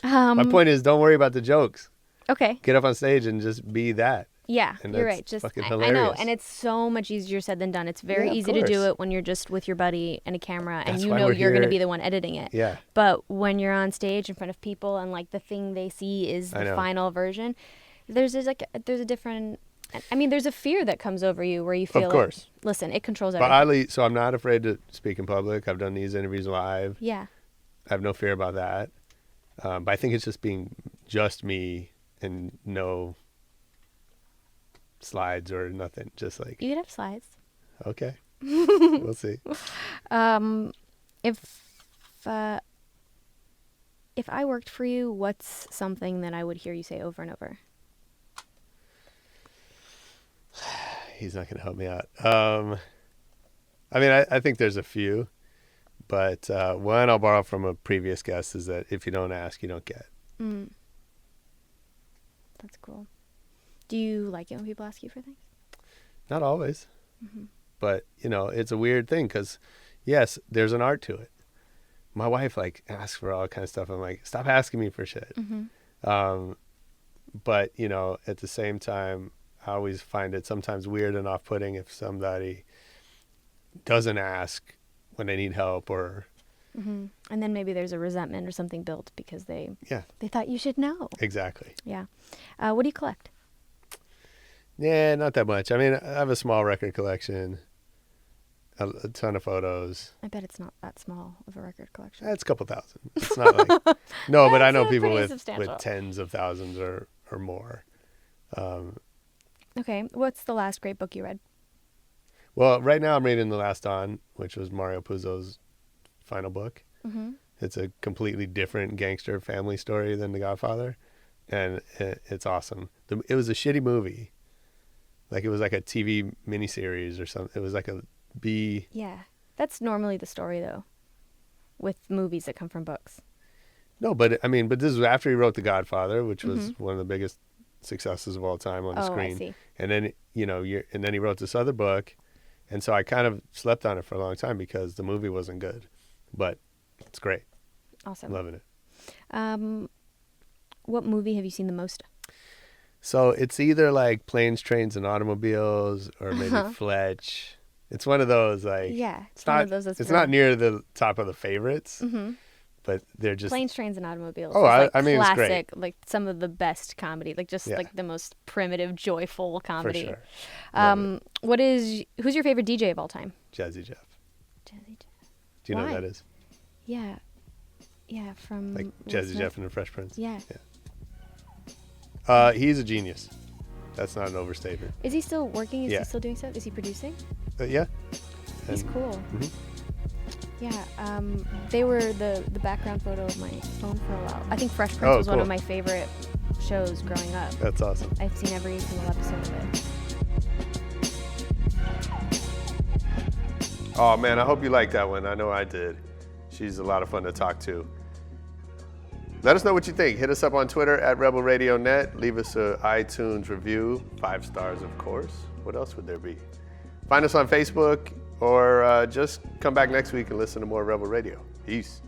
my point is, don't worry about the jokes. Okay. Get up on stage and just be that. Yeah, And you're that's right. Just fucking I know, hilarious. and it's so much easier said than done. It's very Yeah, of easy to do course. it when you're just with your buddy and a camera, and That's you why know we're you're going to here. be the one editing it. Yeah. But when you're on stage in front of people and the thing they see is I the know. final version, there's a different. I mean, there's a fear that comes over you where you feel. Of course. Listen, it controls But everything. so I'm not afraid to speak in public. I've done these interviews live. Yeah. I have no fear about that. But I think it's just being just me and no slides or nothing. Just You could have slides. okay, we'll see. If I worked for you, what's something that I would hear you say over and over? He's not going to help me out. I mean, I think there's a few, but one I'll borrow from a previous guest is that if you don't ask, you don't get. That's cool. Do you like it when people ask you for things? Not always, but it's a weird thing because, yes, there's an art to it. My wife asks for all kind of stuff. I'm like, stop asking me for shit. But at the same time, I always find it sometimes weird and off-putting if somebody doesn't ask when they need help or. And then maybe there's a resentment or something built because they Yeah, thought you should know. exactly. Yeah. What do you collect? Yeah, not that much. I mean, I have a small record collection, a ton of photos. I bet it's not that small of a record collection. It's a couple thousand. It's not no, but I know That's people pretty with substantial. tens of thousands or more. Okay. What's the last great book you read? Well, right now I'm reading The Last Dawn, which was Mario Puzo's final book. It's a completely different gangster family story than The Godfather, and it's awesome. It was a shitty movie. It was like a TV miniseries or something. It was like a B. Yeah. That's normally the story, though, with movies that come from books. No, but I mean, but this was after he wrote The Godfather, which was one of the biggest successes of all time on the screen. I see. And then and then he wrote this other book, and so I kind of slept on it for a long time because the movie wasn't good, but it's great. Awesome. Loving it. What movie have you seen the most? So it's either like Planes, Trains, and Automobiles, or maybe Fletch. It's one of those like It's one of those that's it's not near the top of the favorites, but they're just Planes, Trains, and Automobiles. Oh, is, like, I mean, it's classic, great. like some of the best comedy, like just like the most primitive, joyful comedy. For sure. Who's your favorite DJ of all time? Jazzy Jeff. Jazzy Jeff. Do you know Why? who that is? Yeah, from Like Will Jazzy Smith. Jeff and the Fresh Prince. Yeah. He's a genius. That's not an overstatement. Is he still working? Is Yeah. he still doing stuff? Is he producing? Yeah. He's And- cool. Mhm. Yeah, they were the background photo of my phone for a while. I think Fresh Prince was one cool. of my favorite shows growing up. That's awesome. I've seen every single episode of it. Oh man, I hope you like that one. I know I did. She's a lot of fun to talk to. Let us know what you think. Hit us up on Twitter at Rebel Radio Net. Leave us an iTunes review, 5 stars, of course. What else would there be? Find us on Facebook, or just come back next week and listen to more Rebel Radio. Peace.